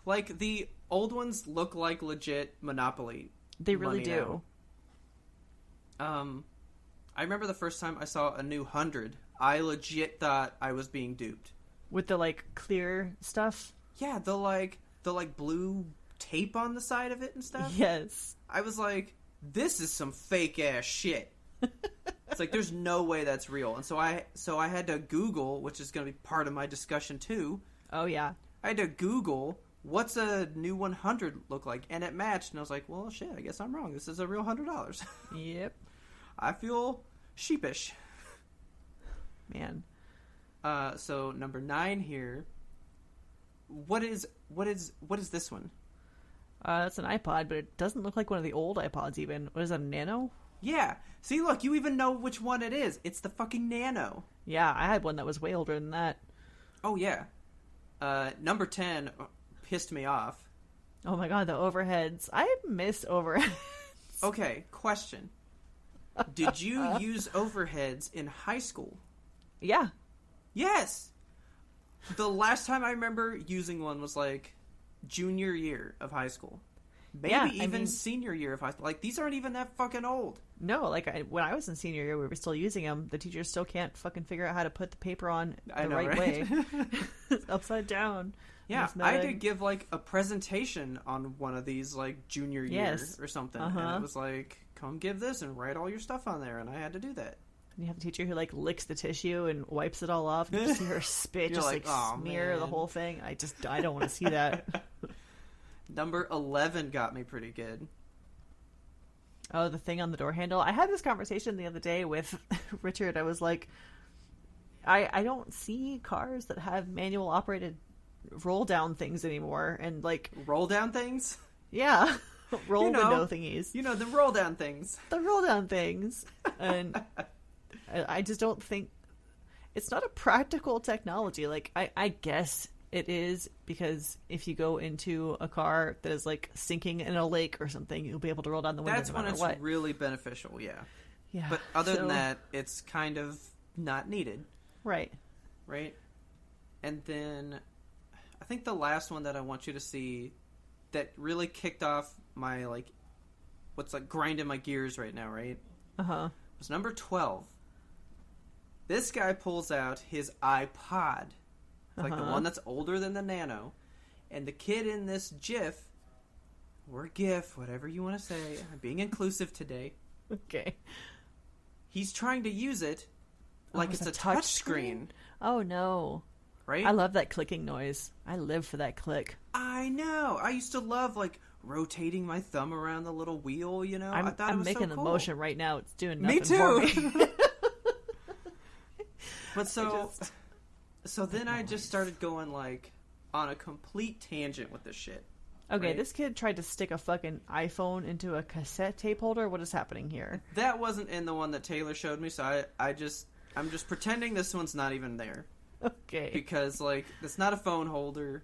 Like, the old ones look like legit Monopoly. They really do. Now. I remember the first time I saw a new 100, I legit thought I was being duped. With the, like, clear stuff? Yeah, the blue tape on the side of it and stuff. Yes. I was like, this is some fake-ass shit. It's like, there's no way that's real. And so I had to Google, which is going to be part of my discussion too. Oh, yeah. I had to Google, what's a new 100 look like? And it matched, and I was like, well, shit, I guess I'm wrong. This is a real $100. Yep. I feel sheepish. Man. So number 9 here. What is this one? That's an iPod, but it doesn't look like one of the old iPods even. What is that, a Nano? Yeah. See, look, you even know which one it is. It's the fucking Nano. Yeah, I had one that was way older than that. Oh, yeah. Number 10 pissed me off. Oh my god, the overheads. I miss overheads. Okay, question. Did you use overheads in high school? Yeah. Yes! The last time I remember using one was, like, junior year of high school. Maybe even senior year of high school. Like, these aren't even that fucking old. No, like, when I was in senior year, we were still using them. The teachers still can't fucking figure out how to put the paper on the right way. It's upside down. Yeah, I had to give, like, a presentation on one of these, like, junior year or something. And it was like, come give this and write all your stuff on there. And I had to do that. And you have a teacher who, like, licks the tissue and wipes it all off. And you see her spit, just, like, smear the whole thing. I don't want to see that. Number 11 got me pretty good. Oh, the thing on the door handle. I had this conversation the other day with Richard. I was like, I don't see cars that have manual operated roll down things anymore. And, like, roll down things? Yeah. Window thingies. You know, the roll down things. The roll down things. And I just don't think it's not a practical technology. Like, I guess it is, because if you go into a car that is, like, sinking in a lake or something, you'll be able to roll down the window. That's when it's really beneficial, yeah. Yeah. But other than that, it's kind of not needed. Right. Right? And then I think the last one that I want you to see that really kicked off my, like, what's, like, grinding my gears right now, right? Uh-huh. Was number 12. This guy pulls out his iPod. Like the one that's older than the Nano. And the kid in this GIF, or GIF, whatever you want to say, I'm being inclusive today. Okay. He's trying to use it like it's a touch screen. Oh, no. Right? I love that clicking noise. I live for that click. I know. I used to love, like, rotating my thumb around the little wheel, you know? I thought it was making so the cool. motion right now. It's doing nothing me too. for me. But so then I just started going, like, on a complete tangent with this shit. Okay, right? This kid tried to stick a fucking iPhone into a cassette tape holder. What is happening here? That wasn't in the one that Taylor showed me, so I'm just pretending this one's not even there. Okay. Because, like, it's not a phone holder.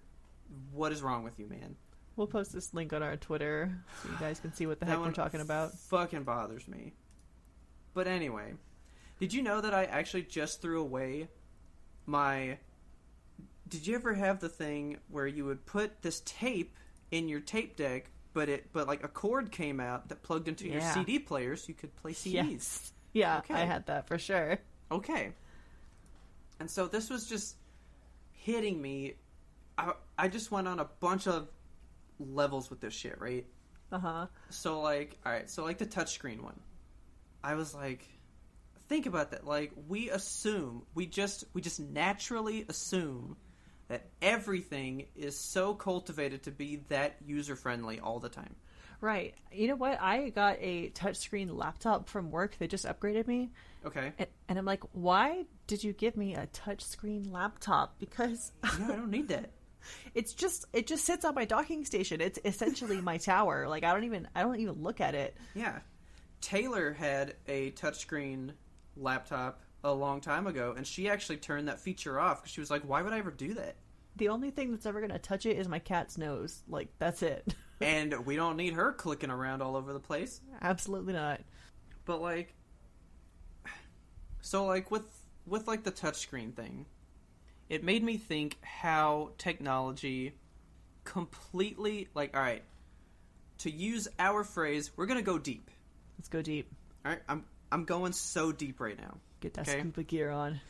What is wrong with you, man? We'll post this link on our Twitter so you guys can see what the heck we're talking about. Fucking bothers me. But anyway, did you know that I actually just threw away my... Did you ever have the thing where you would put this tape in your tape deck, but like a cord came out that plugged into your CD player so you could play CDs? Yes. Yeah, okay. I had that for sure. Okay. And so this was just hitting me. I just went on a bunch of levels with this shit, right? Uh-huh. So, like, alright, so, like, the touchscreen one. I was like, think about that. Like, we just naturally assume that everything is so cultivated to be that user-friendly all the time. Right. You know what? I got a touchscreen laptop from work. They just upgraded me. Okay. And I'm like, why did you give me a touchscreen laptop? Because... Yeah, I don't need that. It just sits on my docking station. It's essentially my tower. Like, I don't even look at it. Yeah. Taylor had a touchscreen laptop a long time ago, and she actually turned that feature off because she was like, why would I ever do that? The only thing that's ever going to touch it is my cat's nose. Like, that's it. And we don't need her clicking around all over the place. Absolutely not. But, like... So, like, with like, the touchscreen thing, it made me think how technology completely... Like, alright, to use our phrase, we're gonna go deep. Let's go deep. Alright, I'm going so deep right now. Get that scuba gear on.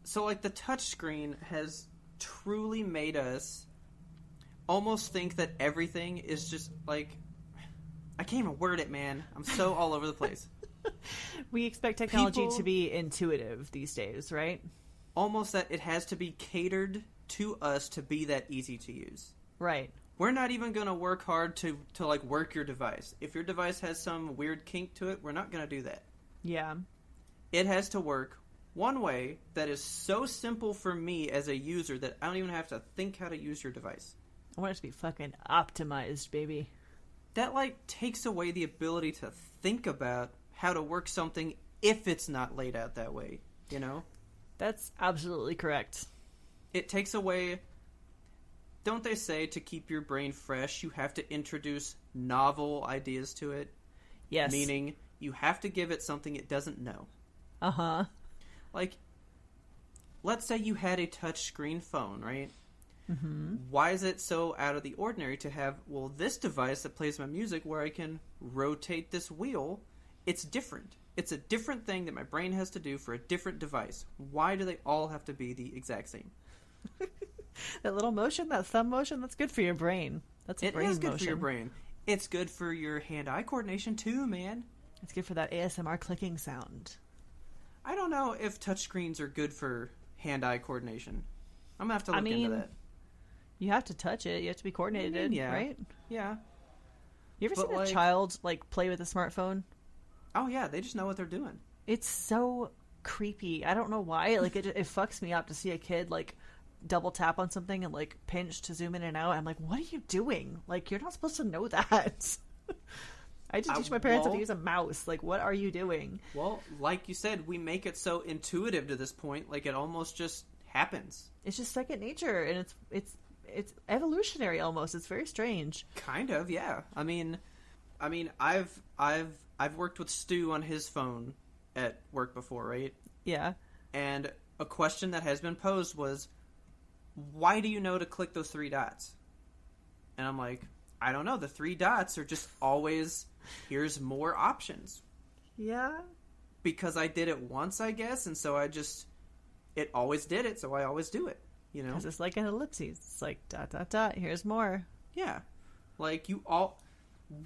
So, like, the touchscreen has truly made us almost think that everything is just, like... I can't even word it, man. I'm so all over the place. We expect technology to be intuitive these days, right? Almost that it has to be catered to us to be that easy to use. Right. We're not even going to work hard to like, work your device. If your device has some weird kink to it, we're not going to do that. Yeah. It has to work one way that is so simple for me as a user that I don't even have to think how to use your device. I want it to be fucking optimized, baby. That, like, takes away the ability to think about how to work something if it's not laid out that way, you know? That's absolutely correct. It takes away... Don't they say to keep your brain fresh, you have to introduce novel ideas to it? Yes. Meaning, you have to give it something it doesn't know. Uh-huh. Like, let's say you had a touchscreen phone, right? Mm-hmm. Why is it so out of the ordinary to have, well, this device that plays my music where I can rotate this wheel? It's different. It's a different thing that my brain has to do for a different device. Why do they all have to be the exact same? That little motion, that thumb motion, that's good for your brain. That's a brain motion. It is good for your brain. It's good for your hand-eye coordination too, man. It's good for that ASMR clicking sound. I don't know if touchscreens are good for hand-eye coordination. I'm gonna have to look into that. You have to touch it. You have to be coordinated, right? Yeah. You ever seen a child, like, play with a smartphone? Oh, yeah. They just know what they're doing. It's so creepy. I don't know why. Like, it fucks me up to see a kid, like, double tap on something and, like, pinch to zoom in and out. I'm like, what are you doing? Like, you're not supposed to know that. I just teach my parents how to use a mouse. Like, what are you doing? Well, like you said, we make it so intuitive to this point. Like, it almost just happens. It's just second nature, and it's evolutionary almost. It's very strange. Kind of, yeah. I mean, I've worked with Stu on his phone at work before, right? Yeah. And a question that has been posed was, why do you know to click those 3 dots? And I'm like, I don't know. The 3 dots are just always, here's more options. Yeah. Because I did it once, I guess, and so it always did it, so I always do it. You know? Because it's like an ellipses. It's like, dot, dot, dot, here's more. Yeah. Like,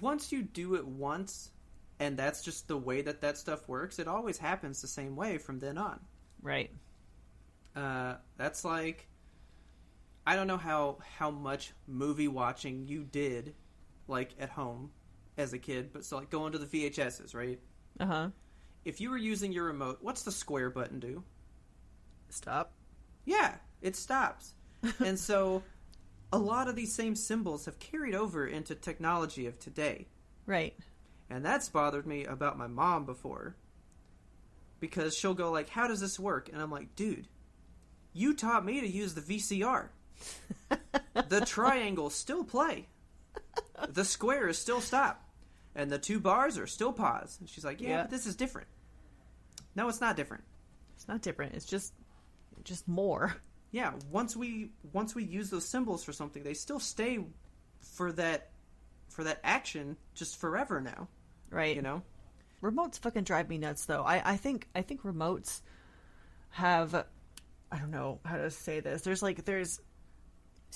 once you do it once, and that's just the way that stuff works, it always happens the same way from then on. Right. That's like, I don't know how much movie watching you did, like, at home as a kid, but so, like, going to the VHSs, right? Uh-huh. If you were using your remote, what's the square button do? Stop. Yeah, it stops. And so a lot of these same symbols have carried over into technology of today. Right. And that's bothered me about my mom before. Because she'll go like, how does this work? And I'm like, dude, you taught me to use the VCR. The triangles still play. The square is still stop. And the 2 bars are still pause. And she's like, yeah, but this is different. No, it's not different. It's not different. It's just more. Yeah, once we use those symbols for something, they still stay for that action just forever now. Right. You know? Remotes fucking drive me nuts though. I think remotes have, I don't know how to say this. So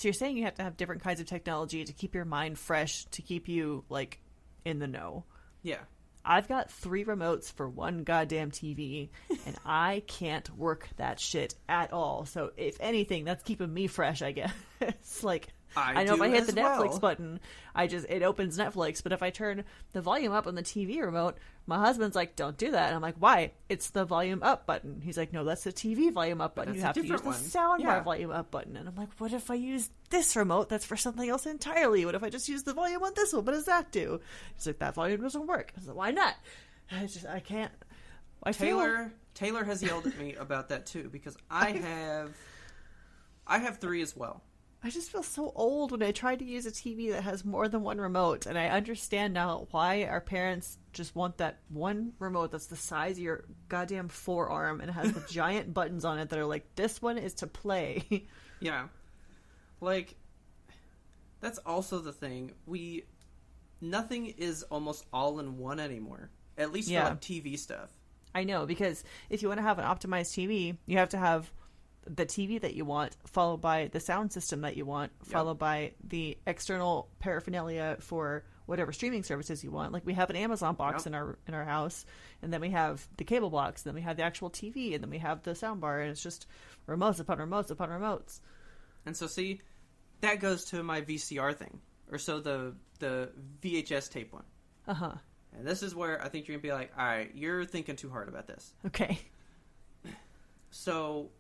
you're saying you have to have different kinds of technology to keep your mind fresh, to keep you, like, in the know. Yeah. I've got 3 remotes for 1 goddamn TV, and I can't work that shit at all. So if anything, that's keeping me fresh, I guess. Like, I know if I hit the Netflix button, it opens Netflix. But if I turn the volume up on the TV remote, my husband's like, don't do that. And I'm like, why? It's the volume up button. He's like, no, that's the TV volume up button. You have to use the soundbar volume up button. And I'm like, what if I use this remote that's for something else entirely? What if I just use the volume on this one? What does that do? He's like, that volume doesn't work. I was like, why not? I can't. Taylor has yelled at me about that too, because I have 3 as well. I just feel so old when I try to use a TV that has more than 1 remote, and I understand now why our parents just want that one remote that's the size of your goddamn forearm and has the giant buttons on it that are like, this one is to play. Yeah. Like, that's also the thing. Nothing is almost all in one anymore, at least for like TV stuff. I know, because if you want to have an optimized TV, you have to have the TV that you want, followed by the sound system that you want, followed by the external paraphernalia for whatever streaming services you want. Like, we have an Amazon box in our house, and then we have the cable box, and then we have the actual TV, and then we have the sound bar, and it's just remotes upon remotes upon remotes. And so, see, that goes to my VCR thing, or so the VHS tape one. Uh-huh. And this is where I think you're gonna be like, all right, you're thinking too hard about this. Okay. So,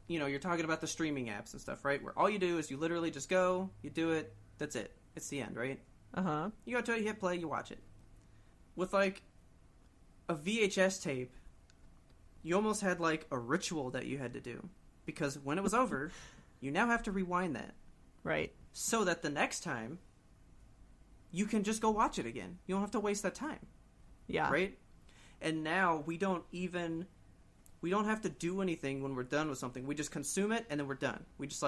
you're talking about the streaming apps and stuff, right? Where all you do is you literally just go, you do it, that's it. It's the end, right? Uh-huh. You go to it, you hit play, you watch it. With, like, a VHS tape, you almost had, like, a ritual that you had to do. Because when it was over, you now have to rewind that. Right. So that the next time, you can just go watch it again. You don't have to waste that time. Yeah. Right? And now we don't have to do anything when we're done with something. We just consume it and then we're done. We just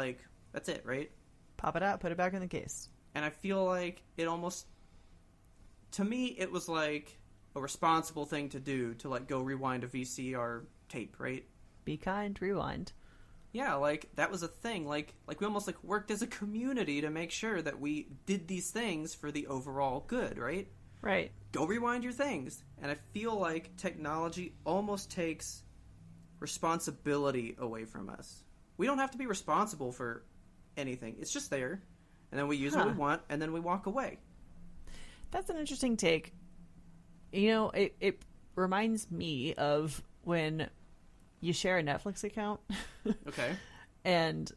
that's it, right? Pop it out, put it back in the case. And I feel like it almost, to me, it was like a responsible thing to do to go rewind a VCR tape, right? Be kind, rewind. Yeah, that was a thing. Like we almost worked as a community to make sure that we did these things for the overall good, right? Right. Go rewind your things. And I feel like technology almost takes responsibility away from us. We don't have to be responsible for anything. It's just there. And then we use what we want, and then we walk away. That's an interesting take. It reminds me of when you share a Netflix account. Okay. And,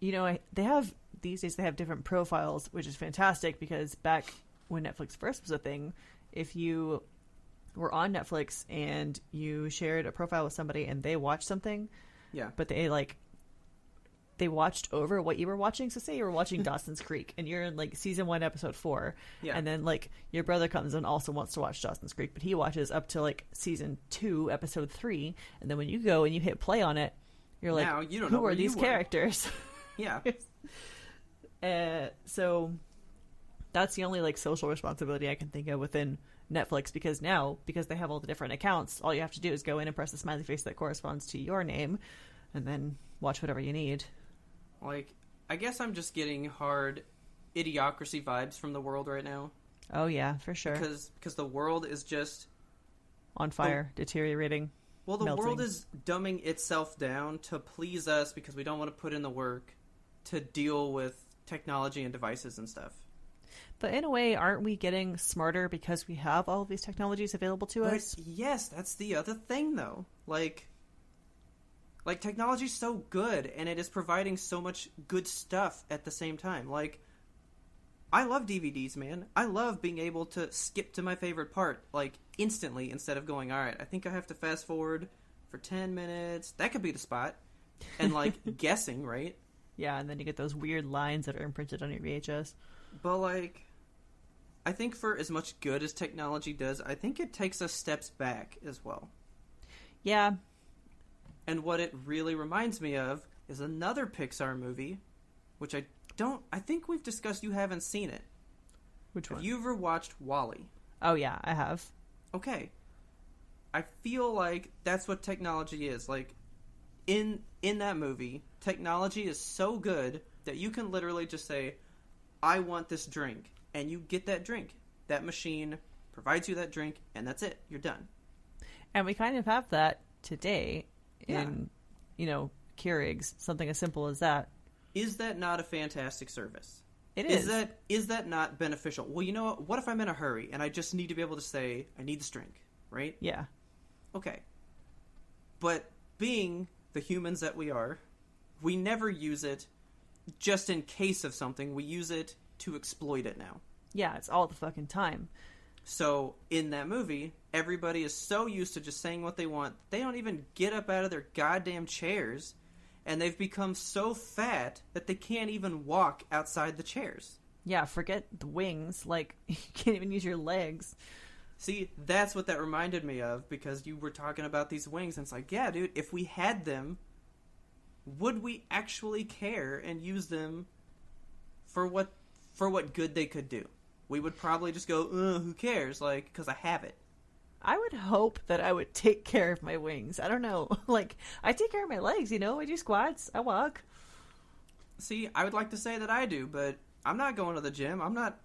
these days they have different profiles, which is fantastic because back when Netflix first was a thing, if you were on Netflix and you shared a profile with somebody and they watched something, but they watched over what you were watching. So say you were watching Dawson's Creek and you're in season 1, episode 4. Yeah. And then your brother comes and also wants to watch Dawson's Creek, but he watches up to season 2, episode 3. And then when you go and you hit play on it, you're like, now you don't know who are these characters? Yeah. So that's the only social responsibility I can think of within Netflix, because they have all the different accounts, all you have to do is go in and press the smiley face that corresponds to your name and then watch whatever you need. I guess I'm just getting hard idiocracy vibes from the world right now. Oh yeah, for sure. Because the world is just on fire, deteriorating. Well, the melting. world is dumbing itself down to please us because we don't want to put in the work to deal with technology and devices and stuff. But in a way, aren't we getting smarter because we have all of these technologies available to us? Yes, that's the other thing, though. Technology's so good, and it is providing so much good stuff at the same time. I love DVDs, man. I love being able to skip to my favorite part, instantly, instead of going, all right, I think I have to fast forward for 10 minutes. That could be the spot. And, guessing, right? Yeah, and then you get those weird lines that are imprinted on your VHS. But, I think for as much good as technology does, I think it takes us steps back as well. Yeah. And what it really reminds me of is another Pixar movie, which I think we've discussed. You haven't seen it. Which one? Have you ever watched WALL-E? Oh, yeah, I have. Okay. I feel like that's what technology is. In that movie, technology is so good that you can literally just say, I want this drink. And you get that drink. That machine provides you that drink, and that's it. You're done. And we kind of have that today in, Keurigs, something as simple as that. Is that not a fantastic service? It is. Is that not beneficial? Well, you know what? What if I'm in a hurry and I just need to be able to say, I need this drink, right? Yeah. Okay. But being the humans that we are, we never use it just in case of something. We use it to exploit it now. Yeah, it's all the fucking time. So, in that movie, everybody is so used to just saying what they want, they don't even get up out of their goddamn chairs, and they've become so fat that they can't even walk outside the chairs. Yeah, forget the wings. You can't even use your legs. See, that's what that reminded me of, because you were talking about these wings, and it's yeah, dude, if we had them, would we actually care and use them for what good they could do? We would probably just go, who cares? Because I have it. I would hope that I would take care of my wings. I don't know. I take care of my legs, I do squats. I walk. See, I would like to say that I do, but I'm not going to the gym. I'm not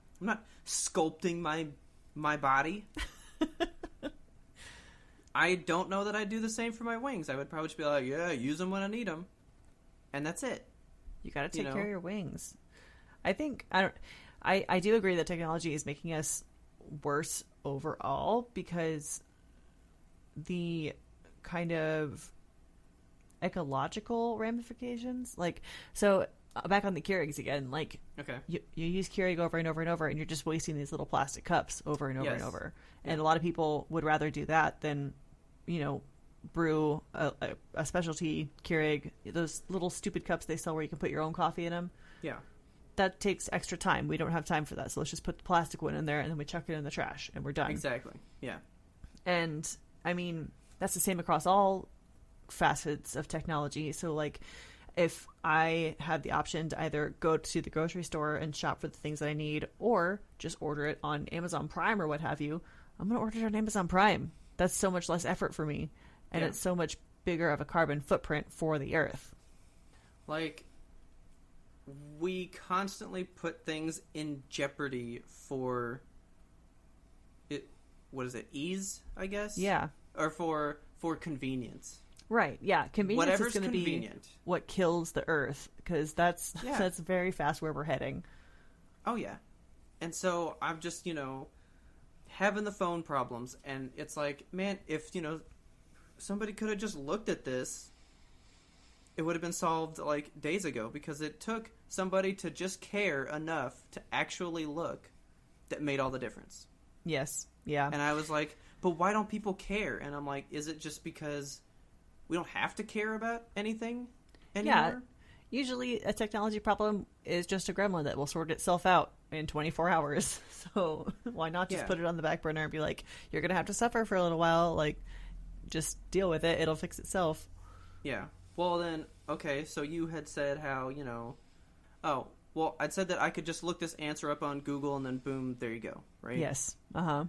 sculpting my body. I don't know that I'd do the same for my wings. I would probably just be yeah, use them when I need them. And that's it. You got to take care of your wings. I do agree that technology is making us worse overall, because the kind of ecological ramifications. Like, so back on the Keurigs again, like, Okay. you use Keurig over and over and over, and you're just wasting these little plastic cups over and over and over. And a lot of people would rather do that than, brew a specialty Keurig, those little stupid cups they sell where you can put your own coffee in them. Yeah. That takes extra time. We don't have time for that. So let's just put the plastic one in there and then we chuck it in the trash and we're done. Exactly. Yeah. And I mean, that's the same across all facets of technology. So like, if I had the option to either go to the grocery store and shop for the things that I need or just order it on Amazon Prime or what have you, I'm going to order it on Amazon Prime. That's so much less effort for me. And it's so much bigger of a carbon footprint for the earth. Like, we constantly put things in jeopardy for it. What is it? Ease, I guess? Yeah. Or for convenience. Right. Yeah. Convenience Whatever's is going to be what kills the earth, because that's very fast where we're heading. Oh, yeah. And so I'm just, having the phone problems. And it's like, man, if, somebody could have just looked at this, it would have been solved like days ago, because it took somebody to just care enough to actually look that made all the difference. Yes. Yeah. And I was like, but why don't people care? And I'm like, is it just because we don't have to care about anything anymore? Yeah. Usually a technology problem is just a gremlin that will sort itself out in 24 hours. So why not just put it on the back burner and be like, you're going to have to suffer for a little while. Like, just deal with it. It'll fix itself. Yeah. Well, then, okay, so you had said how, I'd said that I could just look this answer up on Google and then boom, there you go, right? Yes. Uh-huh.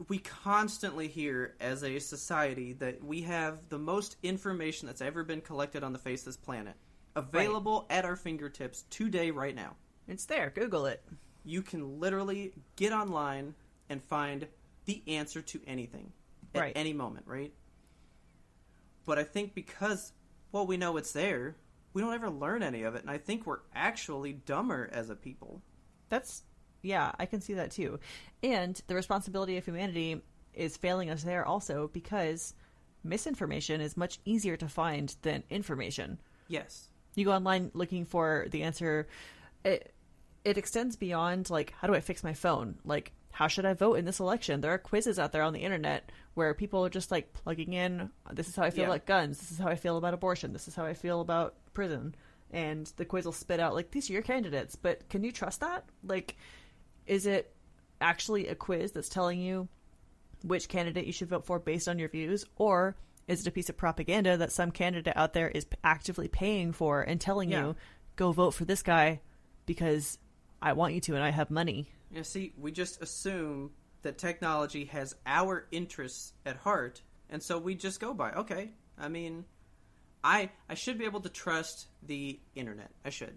We constantly hear as a society that we have the most information that's ever been collected on the face of this planet available at our fingertips today, right now. It's there. Google it. You can literally get online and find the answer to anything at any moment, right? But I think because, we know it's there, we don't ever learn any of it, and I think we're actually dumber as a people. Yeah, I can see that too. And the responsibility of humanity is failing us there also, because misinformation is much easier to find than information. Yes. You go online looking for the answer. It extends beyond, like, how do I fix my phone? Like, how should I vote in this election? There are quizzes out there on the internet where people are just like plugging in, this is how I feel about guns, this is how I feel about abortion, this is how I feel about prison. And the quiz will spit out, like, these are your candidates, but can you trust that? Like, is it actually a quiz that's telling you which candidate you should vote for based on your views? Or is it a piece of propaganda that some candidate out there is actively paying for and telling you, go vote for this guy because I want you to and I have money? Yeah, see, we just assume that technology has our interests at heart, and so we just go by, okay, I mean, I should be able to trust the internet. I should,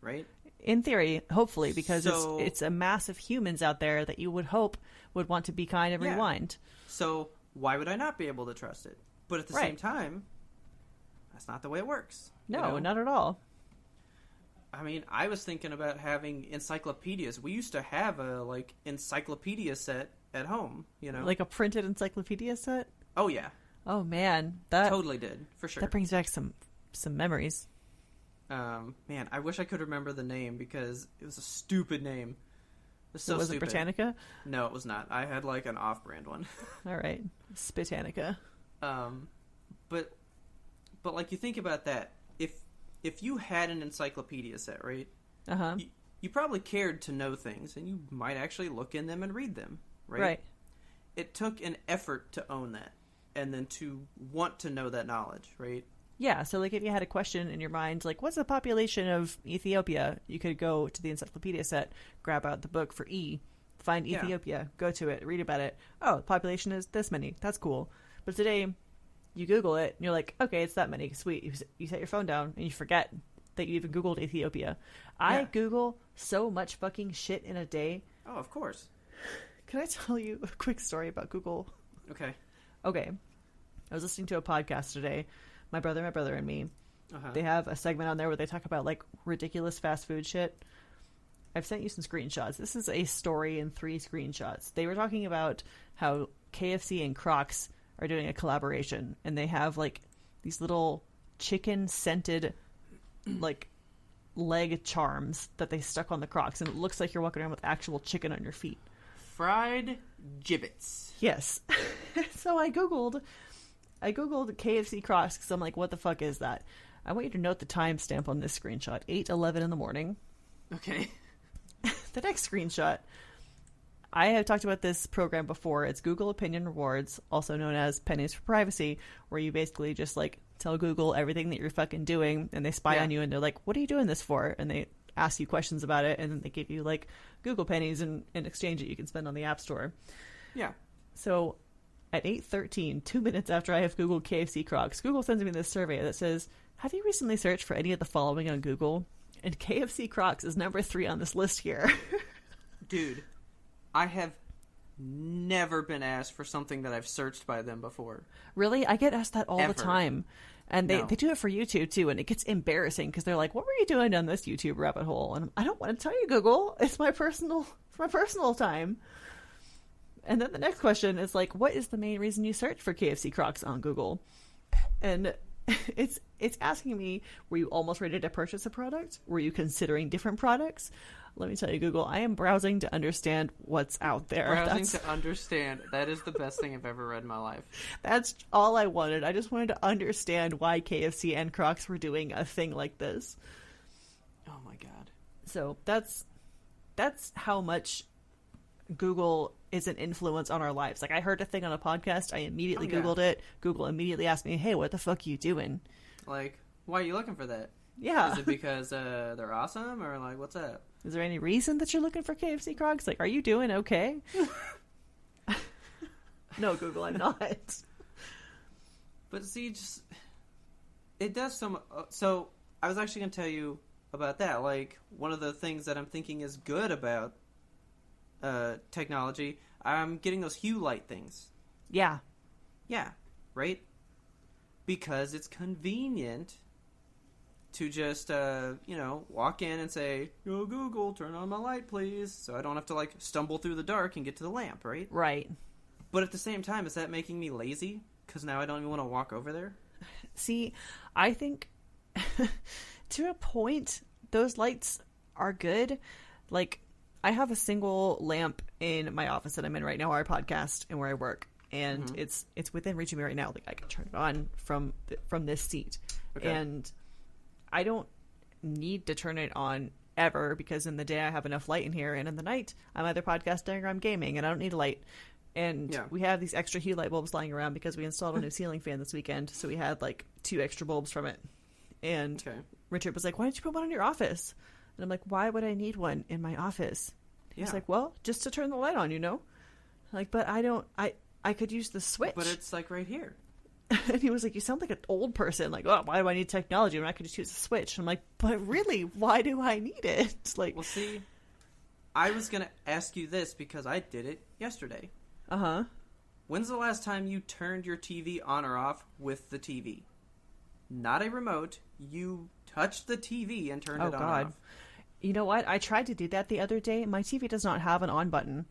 right? In theory, hopefully, because it's a mass of humans out there that you would hope would want to be kind and rewind. So why would I not be able to trust it? But at the same time, that's not the way it works. No, not at all. I mean, I was thinking about having encyclopedias. We used to have a, encyclopedia set at home, Like a printed encyclopedia set? Oh, yeah. Oh, man. That totally did, for sure. That brings back some memories. Man, I wish I could remember the name because it was a stupid name. It was so was stupid. It Britannica? No, it was not. I had, an off-brand one. All right. Spitanica. But you think about that. If you had an encyclopedia set, right? Uh-huh. You probably cared to know things, and you might actually look in them and read them, right? Right. It took an effort to own that, and then to want to know that knowledge, right? Yeah, so if you had a question in your mind, what's the population of Ethiopia? You could go to the encyclopedia set, grab out the book for E, find Ethiopia, go to it, read about it. Oh, the population is this many. That's cool. But today, you Google it, and you're like, okay, it's that many. Sweet. You set your phone down, and you forget that you even Googled Ethiopia. I Google so much fucking shit in a day. Oh, of course. Can I tell you a quick story about Google? Okay. I was listening to a podcast today. My brother, and me. Uh-huh. They have a segment on there where they talk about, ridiculous fast food shit. I've sent you some screenshots. This is a story in 3 screenshots. They were talking about how KFC and Crocs are doing a collaboration, and they have, these little chicken scented, like, leg charms that they stuck on the Crocs, and it looks like you're walking around with actual chicken on your feet. Fried gibbets. Yes. So I googled KFC Crocs because I'm like, what the fuck is that? I want you to note the timestamp on this screenshot, 8:11 in the morning. Okay. The next screenshot. I have talked about this program before. It's Google Opinion Rewards, also known as Pennies for Privacy, where you basically just, like, tell Google everything that you're fucking doing, and they spy on you, and they're like, what are you doing this for? And they ask you questions about it, and then they give you, like, Google pennies in exchange that you can spend on the App Store. Yeah. So at 8:13, 2 minutes after I have Googled KFC Crocs, Google sends me this survey that says, have you recently searched for any of the following on Google? And KFC Crocs is number 3 on this list here. Dude, I have never been asked for something that I've searched by them before. Really? I get asked that all the time. And they do it for YouTube, too, and it gets embarrassing because they're like, what were you doing down this YouTube rabbit hole? And I don't want to tell you, Google. It's my personal time. And then the next question is like, what is the main reason you search for KFC Crocs on Google? And it's asking me, were you almost ready to purchase a product? Were you considering different products? Let me tell you, Google, I am browsing to understand what's out there. Browsing to understand. That is the best thing I've ever read in my life. That's all I wanted. I just wanted to understand why KFC and Crocs were doing a thing like this. Oh my god. So that's how much Google is an influence on our lives. Like, I heard a thing on a podcast, I immediately Googled it. Google immediately asked me, hey, what the fuck are you doing? Like, why are you looking for that? Yeah. Is it because they're awesome, or like, what's up? Is there any reason that you're looking for KFC Crocs? Like, are you doing okay? No, Google, I'm not. But see, just it does some. So I was actually going to tell you about that. Like, one of the things that I'm thinking is good about technology, I'm getting those hue light things. Yeah. Yeah, right? Because it's convenient to just, walk in and say, yo, Google, turn on my light, please. So I don't have to, like, stumble through the dark and get to the lamp, right? Right. But at the same time, is that making me lazy? Because now I don't even want to walk over there? See, I think to a point, those lights are good. Like, I have a single lamp in my office that I'm in right now, our podcast, and where I work. And it's within reach of me right now. Like, I can turn it on from this seat. Okay. And I don't need to turn it on ever, because in the day I have enough light in here, and in the night I'm either podcasting or I'm gaming, and I don't need a light. And we have these extra hue light bulbs lying around because we installed a new ceiling fan this weekend, so we had like 2 extra bulbs from it. And Richard was like, why don't you put one in your office? And I'm like, why would I need one in my office? He's like, well, just to turn the light on, Like, but I could use the switch. But it's like right here. And he was like, you sound like an old person. Like, oh, why do I need technology when I could just use a switch? I'm like, but really, why do I need it? Like, well, see, I was going to ask you this because I did it yesterday. Uh-huh. When's the last time you turned your TV on or off with the TV? Not a remote. You touched the TV and turned it on or off. You know what? I tried to do that the other day. My TV does not have an on button.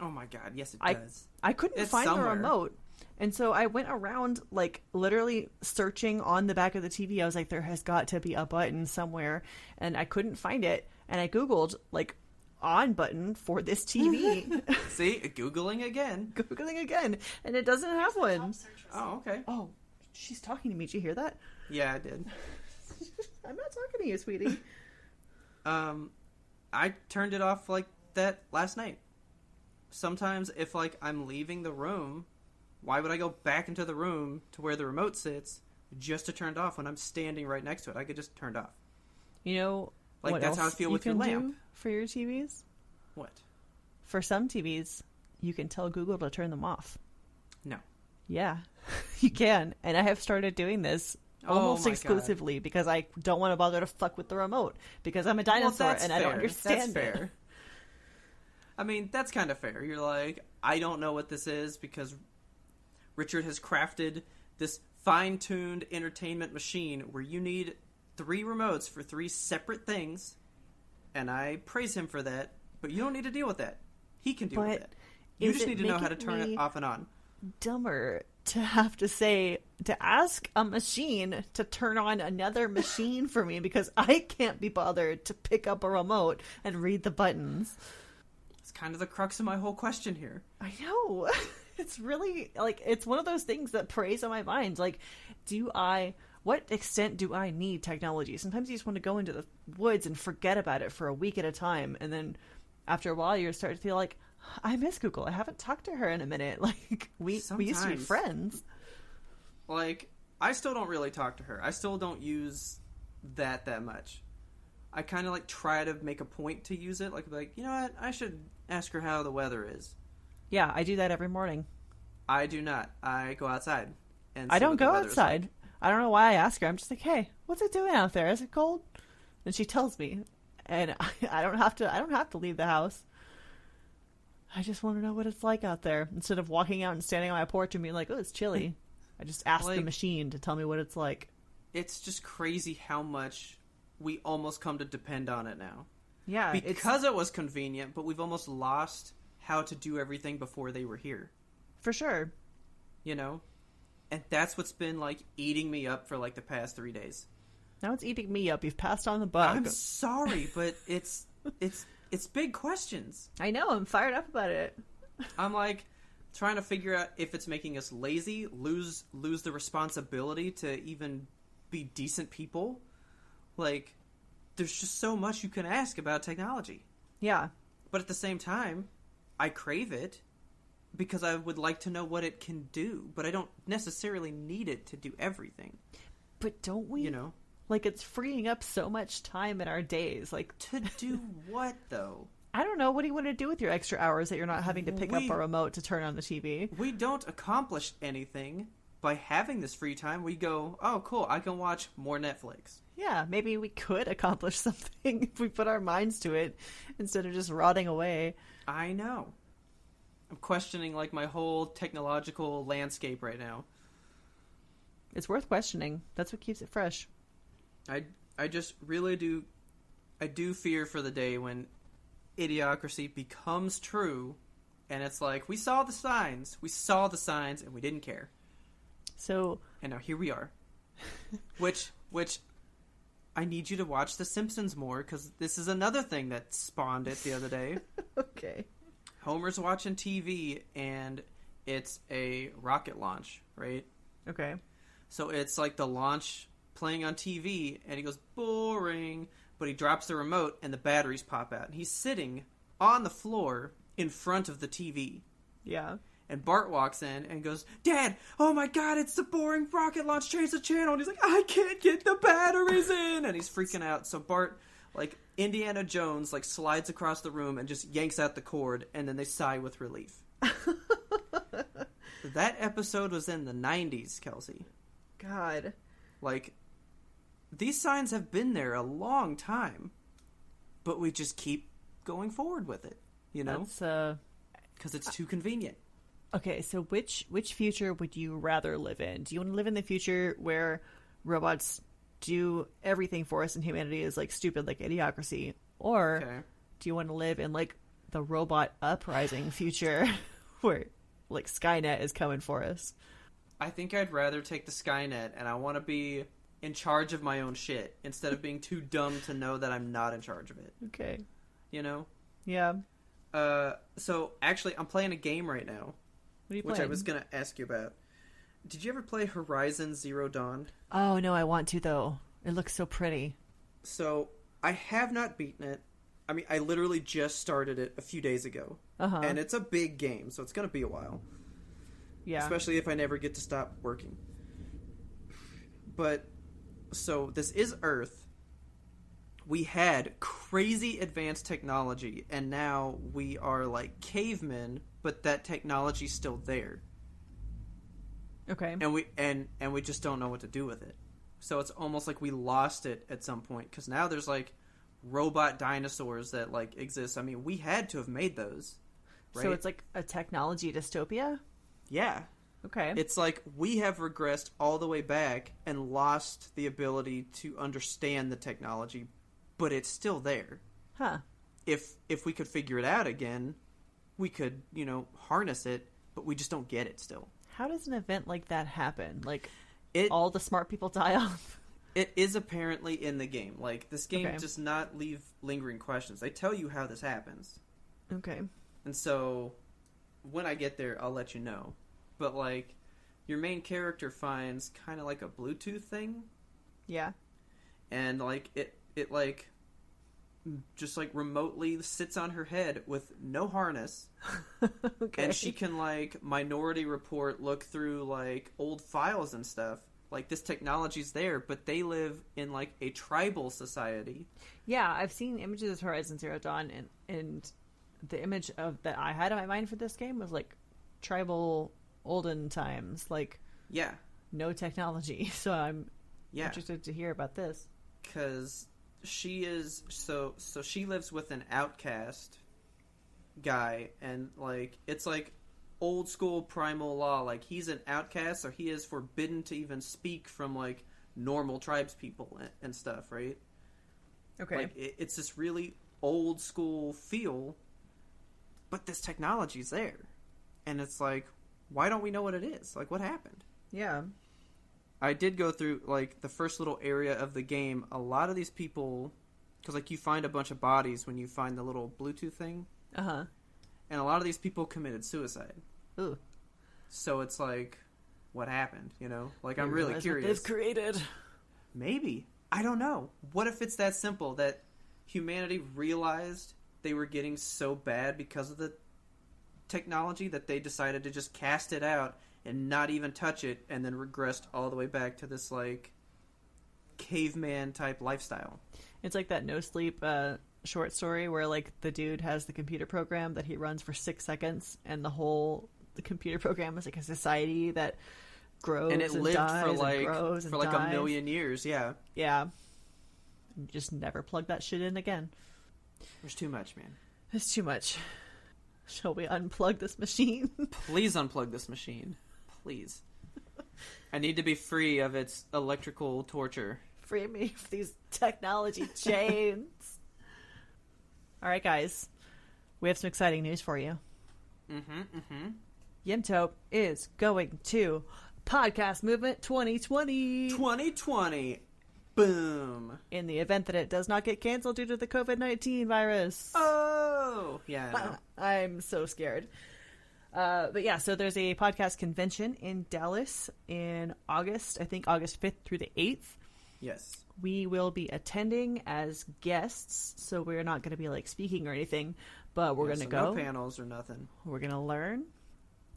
Oh my god, yes it does. I couldn't find the remote. And so I went around, like, literally searching on the back of the TV. I was like, there has got to be a button somewhere. And I couldn't find it. And I Googled, like, on button for this TV. See? Googling again. And it doesn't have one. Oh, okay. Oh, she's talking to me. Did you hear that? Yeah, I did. I'm not talking to you, sweetie. I turned it off like that last night. Sometimes if, like, I'm leaving the room, why would I go back into the room to where the remote sits just to turn it off when I'm standing right next to it? I could just turn it off. You know, like, that's how I feel with your lamp. For your TVs? What? For some TVs, you can tell Google to turn them off. No. Yeah, you can. And I have started doing this almost exclusively because I don't want to bother to fuck with the remote because I'm a dinosaur and I don't understand that's fair. I mean, that's kind of fair. You're like, I don't know what this is because Richard has crafted this fine-tuned entertainment machine where you need 3 remotes for 3 separate things, and I praise him for that, but you don't need to deal with that. He can deal with that. You just need to know how to turn it off and on. dumber to have to ask a machine to turn on another machine for me because I can't be bothered to pick up a remote and read the buttons. It's kind of the crux of my whole question here. I know. It's really, like, it's one of those things that preys on my mind. Like, what extent do I need technology? Sometimes you just want to go into the woods and forget about it for a week at a time. And then after a while, you start to feel like, I miss Google. I haven't talked to her in a minute. Like, we used to be friends. Like, I still don't really talk to her. I still don't use that much. I kind of, like, try to make a point to use it. Like, you know what? I should ask her how the weather is. Yeah, I do that every morning. I do not. I go outside. And I don't go outside. Like. I don't know why I ask her. I'm just like, hey, what's it doing out there? Is it cold? And she tells me. And I don't have to leave the house. I just want to know what it's like out there. Instead of walking out and standing on my porch and being like, oh, it's chilly. I just ask the machine to tell me what it's like. It's just crazy how much we almost come to depend on it now. Yeah. Because it was convenient, but we've almost lost how to do everything before they were here. For sure. You know? And that's what's been, like, eating me up for, like, the past 3 days. Now it's eating me up. You've passed on the bug. I'm sorry, but it's big questions. I know. I'm fired up about it. I'm, like, trying to figure out if it's making us lazy, lose the responsibility to even be decent people. Like, there's just so much you can ask about technology. Yeah. But at the same time, I crave it because I would like to know what it can do, but I don't necessarily need it to do everything. But don't we? You know? Like, it's freeing up so much time in our days. Like, to do what, though? I don't know. What do you want to do with your extra hours that you're not having to pick up a remote to turn on the TV? We don't accomplish anything by having this free time. We go, oh, cool, I can watch more Netflix. Yeah, maybe we could accomplish something if we put our minds to it instead of just rotting away. I know. I'm questioning, like, my whole technological landscape right now. It's worth questioning. That's what keeps it fresh. I just really do... I do fear for the day when idiocracy becomes true, and it's like, we saw the signs, and we didn't care. So... And now here we are. Which... I need you to watch The Simpsons more, because this is another thing that spawned it the other day. Okay. Homer's watching TV, and it's a rocket launch, right? Okay. So it's like the launch playing on TV, and he goes, boring, but he drops the remote, and the batteries pop out. And he's sitting on the floor in front of the TV. Yeah. And Bart walks in and goes, Dad, oh my god, it's the boring rocket launch, change the channel. And he's like, I can't get the batteries in. And he's freaking out. So Bart, like Indiana Jones, like slides across the room and just yanks out the cord, and then they sigh with relief. That episode was in the 90s, Kelsey. God. Like, these signs have been there a long time, but we just keep going forward with it, you know? Because it's too convenient. Okay, so which future would you rather live in? Do you want to live in the future where robots do everything for us and humanity is, like, stupid, like Idiocracy? Or do you want to live in, like, the robot uprising future where, like, Skynet is coming for us? I think I'd rather take the Skynet, and I want to be in charge of my own shit instead of being too dumb to know that I'm not in charge of it. Okay. You know? Yeah. So, actually, I'm playing a game right now. What are you playing? playing? I was going to ask you about. Did you ever play Horizon Zero Dawn? Oh, no, I want to, though. It looks so pretty. So, I have not beaten it. I mean, I literally just started it a few days ago. Uh-huh. And it's a big game, so it's going to be a while. Yeah. Especially if I never get to stop working. But, so, this is Earth. We had crazy advanced technology, and now we are like cavemen, but that technology's still there. Okay. And we just don't know what to do with it. So it's almost like we lost it at some point, because now there's like robot dinosaurs that like exist. I mean, we had to have made those. Right? So it's like a technology dystopia? Yeah. Okay. It's like we have regressed all the way back and lost the ability to understand the technology, but it's still there. Huh. If we could figure it out again, we could, harness it but we just don't get it still. How does an event like that happen? Like, All the smart people die off? It is apparently in the game. Like, this game Okay. does not leave lingering questions. They tell you how this happens. Okay. And so, when I get there, I'll let you know. But, like, your main character finds kind of like a Bluetooth thing. Yeah. And, like, it like, just, like, remotely sits on her head with no harness. Okay. And she can, like, Minority Report, look through, like, old files and stuff. Like, this technology's there, but they live in, like, a tribal society. Yeah, I've seen images of Horizon Zero Dawn, and the image that I had in my mind for this game was, like, tribal olden times. Like, Yeah. no technology. So I'm Yeah. interested to hear about this. Because she is... So she lives with an outcast guy, and, like, it's, like, old school primal law. Like, he's an outcast, so he is forbidden to even speak from, like, normal tribespeople and stuff, right? Okay. Like, it's this really old school feel, but this technology's there. And it's like, why don't we know what it is? Like, what happened? Yeah. I did go through, like, the first little area of the game. A lot of these people, because, like, you find a bunch of bodies when you find the little Bluetooth thing. Uh-huh. And a lot of these people committed suicide. Ooh. So it's like, what happened, you know? Like, I'm really curious. What they've created. Maybe. I don't know. What if it's that simple that humanity realized they were getting so bad because of the technology that they decided to just cast it out and not even touch it, and then regressed all the way back to this, like, caveman type lifestyle? It's like that No Sleep short story where, like, the dude has the computer program that he runs for 6 seconds, and the computer program is like a society that grows And it lived dies for like and grows and for like dies. a million years. Yeah, Yeah. You just never plug that shit in again. there's too much, man. It's too much. Shall we unplug this machine? Please unplug this machine, please. I need to be free of its electrical torture. Free me from these technology chains. All right, guys. We have some exciting news for you. Yimtope is going to Podcast Movement 2020. 2020. Boom. In the event that it does not get canceled due to the COVID-19 virus. Oh! Yeah, I know. I'm so scared. But yeah, so there's a podcast convention in Dallas in August. I think August 5th through the 8th. Yes. We will be attending as guests, so we're not going to be like speaking or anything, but we're going to go. No panels or nothing. We're going to learn,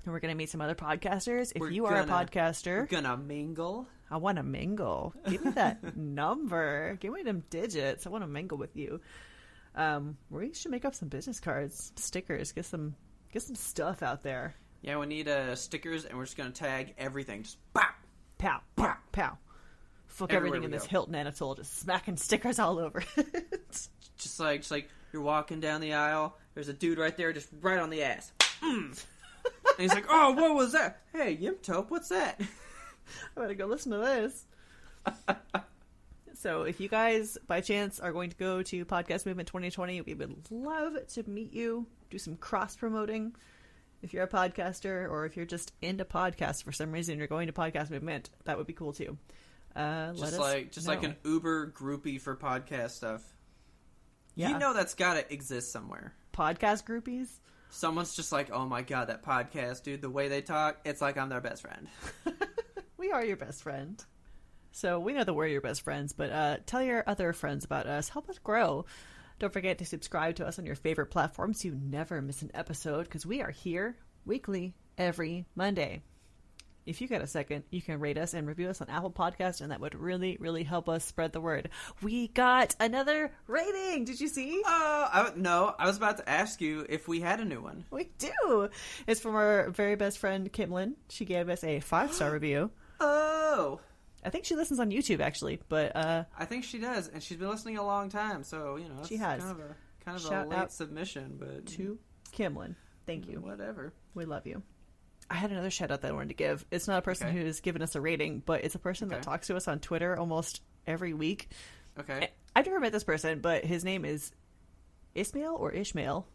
and we're going to meet some other podcasters. If We're you are a We're podcaster, gonna mingle. I want to mingle. Give me that number. Give me them digits. I want to mingle with you. We should make up some business cards, stickers, get some stuff out there. Yeah, we need stickers, and we're just gonna tag everything. Just pow, Pow, pow, pow. Fuck Everywhere everything in we this go. Hilton Anatole, just smacking stickers all over it. just like you're walking down the aisle. There's a dude right there, just right on the ass. And he's like, "Oh, what was that? Hey, Yimtope, what's that?" I'm gonna go listen to this. So if you guys, by chance, are going to go to Podcast Movement 2020, we would love to meet you, do some cross-promoting. If you're a podcaster, or if you're just into podcasts for some reason, you're going to Podcast Movement, that would be cool too. Just like an Uber groupie for podcast stuff. Yeah. You know that's gotta exist somewhere. Podcast groupies. Someone's just like, "Oh my god, that podcast, dude, the way they talk, it's like I'm their best friend." We are your best friend. So we know that we're your best friends, but tell your other friends about us. Help us grow. Don't forget to subscribe to us on your favorite platforms so you never miss an episode, because we are here weekly every Monday. If you got a second, you can rate us and review us on Apple Podcasts, and that would really, really help us spread the word. We got another rating. Did you see? No, I was about to ask you if we had a new one. We do. It's from our very best friend, Kimlin. She gave us a 5-star review. Oh. I think she listens on YouTube, actually, but I think she does, and she's been listening a long time, so, you know, it's she has. kind of Shout a late out submission, but to Kimlin. Thank you. Whatever. We love you. I had another shout out that I wanted to give. It's not a person Okay. who's given us a rating, but it's a person that Okay. talks to us on Twitter almost every week. Okay. I've never met this person, but his name is Ismail or Ishmael.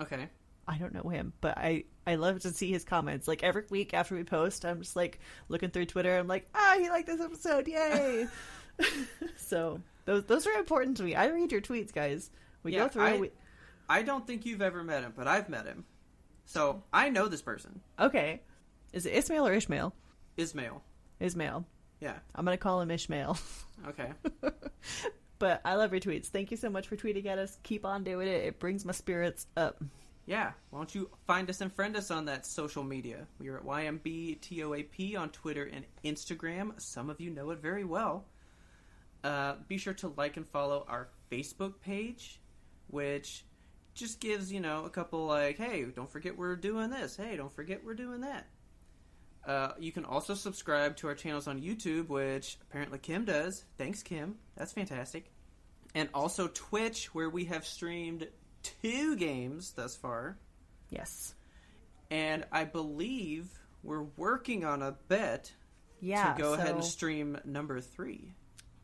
Okay. I don't know him, but I love to see his comments. Like every week after we post, I'm just like looking through Twitter. I'm like, he liked this episode, yay! So those are important to me. I read your tweets, guys. We go through. I don't think you've ever met him, but I've met him, so I know this person. Okay, is it Ismail or Ishmael? Ismail. Yeah. I'm gonna call him Ishmael. Okay. But I love your tweets. Thank you so much for tweeting at us. Keep on doing it. It brings my spirits up. Yeah. Why don't you find us and friend us on that social media? We are at YMBTOAP on Twitter and Instagram. Some of you know it very well. Be sure to like and follow our Facebook page, which just gives, a couple like, hey, don't forget we're doing this. Hey, don't forget we're doing that. You can also subscribe to our channels on YouTube, which apparently Kim does. Thanks, Kim. That's fantastic. And also Twitch, where we have streamed 2 games thus far. Yes. And I believe we're working on a bet to go ahead and stream number 3.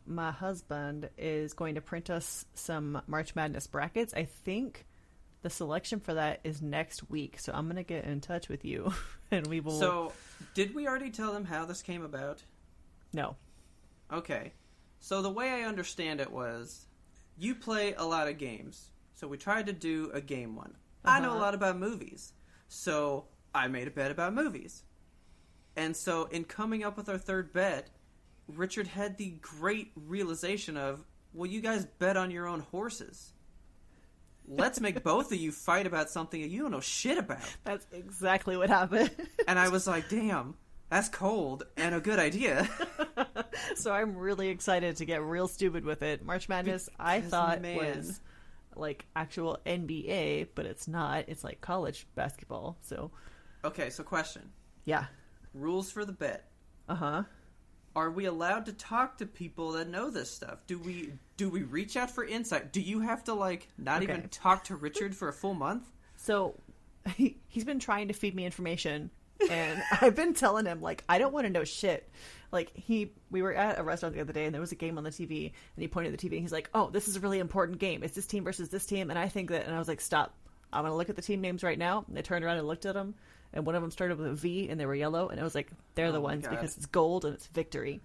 My husband is going to print us some March Madness brackets. I think the selection for that is next week, so I'm going to get in touch with you, and we will... So, did we already tell them how this came about? No. Okay. So, the way I understand it was, you play a lot of games, so we tried to do a game one. I know a lot about movies, so I made a bet about movies. And so, in coming up with our third bet, Richard had the great realization of, well, you guys bet on your own horses. Let's make both of you fight about something that you don't know shit about. That's exactly what happened. And I was like, damn, that's cold and a good idea. So I'm really excited to get real stupid with it. March Madness, I thought was like actual NBA, but it's not. It's like college basketball. So, okay, so question. Yeah. Rules for the bet. Uh-huh. Are we allowed to talk to people that know this stuff? Do we reach out for insight? Do you have to not even talk to Richard for a full month? So he's been trying to feed me information, and I've been telling him I don't want to know shit. We were at a restaurant the other day, and there was a game on the TV, and he pointed at the TV, and he's like, "Oh, this is a really important game. It's this team versus this team," and I think that, and I was like, "Stop! I'm gonna look at the team names right now." And I turned around and looked at them. And one of them started with a V, and they were yellow. And I was like, they're the ones because it's gold and it's victory.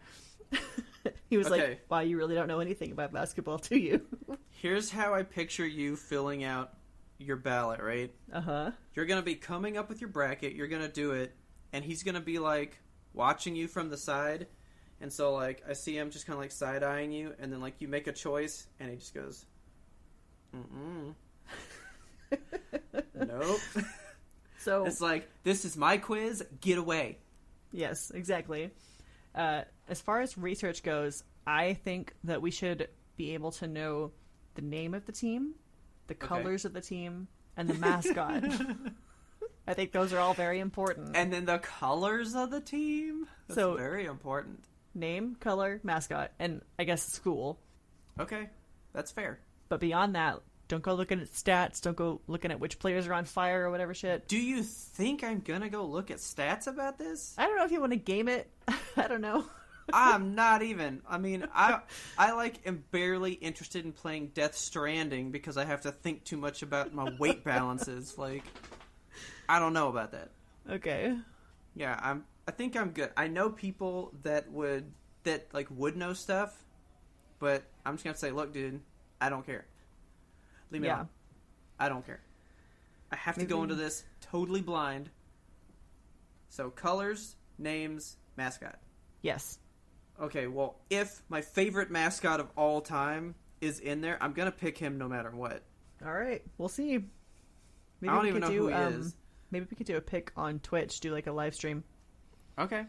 He was like, wow, you really don't know anything about basketball, do you? Here's how I picture you filling out your ballot, right? Uh-huh. You're going to be coming up with your bracket. You're going to do it. And he's going to be, watching you from the side. And so, I see him just kind of, side-eyeing you. And then, you make a choice. And he just goes, nope. So it's this is my quiz, get away. Yes, exactly. As far as research goes, I think that we should be able to know the name of the team, the colors of the team, and the mascot. I think those are all very important. And then the colors of the team? That's very important. Name, color, mascot, and I guess school. Okay, that's fair. But beyond that, don't go looking at stats. Don't go looking at which players are on fire or whatever shit. Do you think I'm gonna go look at stats about this? I don't know if you want to game it. I don't know. I'm not even. I mean, I am barely interested in playing Death Stranding because I have to think too much about my weight balances. I don't know about that. Okay. Yeah, I think I'm good. I know people that would know stuff, but I'm just gonna say, look, dude, I don't care. Leave me alone. I don't care. I have to go into this totally blind. So, colors, names, mascot. Yes. Okay, well, if my favorite mascot of all time is in there, I'm going to pick him no matter what. All right. We'll see. Maybe I don't even know who he is. Maybe we could do a pick on Twitch, do a live stream. Okay.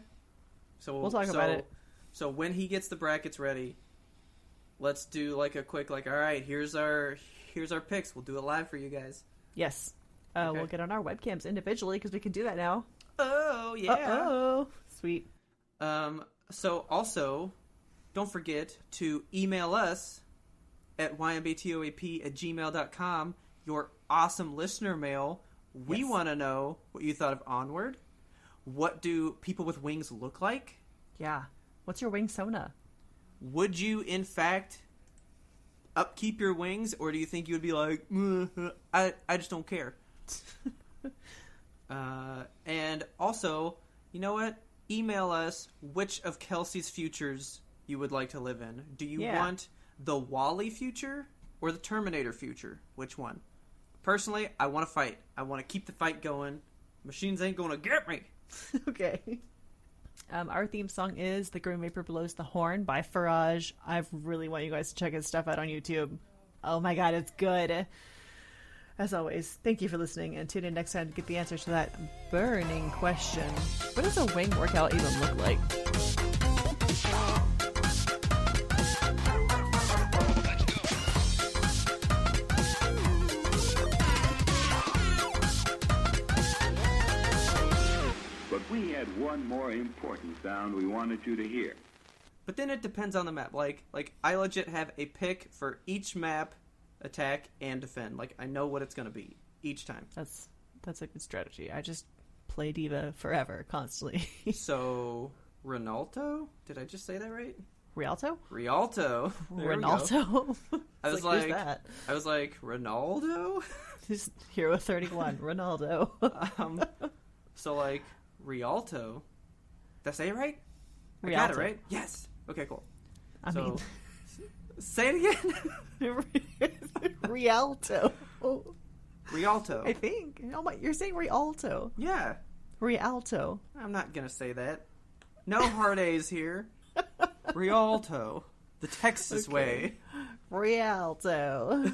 So we'll talk about it. So when he gets the brackets ready, let's do a quick, all right, here's our picks. We'll do it live for you guys. Yes. We'll get on our webcams individually because we can do that now. Oh, yeah. Uh-oh. Sweet. So also, don't forget to email us at ymbtoap@gmail.com your awesome listener mail. We want to know what you thought of Onward. What do people with wings look like? Yeah. What's your wing sona? Would you, in fact, upkeep your wings, or do you think you would be like, I just don't care? And also, you know what? Email us which of Kelsey's futures you would like to live in. Do you want the Wall-E future or the Terminator future? Which one? Personally, I want to fight. I want to keep the fight going. Machines ain't gonna get me. Okay. Our theme song is The Grim Reaper Blows the Horn by Faraj. I really want you guys to check his stuff out on YouTube. Oh my god, it's good. As always, thank you for listening, and tune in next time to get the answer to that burning question. What does a wing workout even look like? But we had one more important sound we wanted you to hear. But then it depends on the map. Like I legit have a pick for each map, attack and defend. Like, I know what it's going to be each time. That's a good strategy. I just play diva forever, constantly. So, Ronaldo? Did I just say that right? Rialto? Rialto. Ronaldo? I was like, who's that? I was like, Ronaldo? Just Hero 31, Ronaldo. So, like, Rialto. Did I say it right? Rialto. I got it right? Yes. Okay, cool. I mean... Say it again. Rialto. Rialto. I think. Oh my, you're saying Rialto. Yeah. Rialto. I'm not going to say that. No hard A's here. Rialto. The Texas way. Rialto.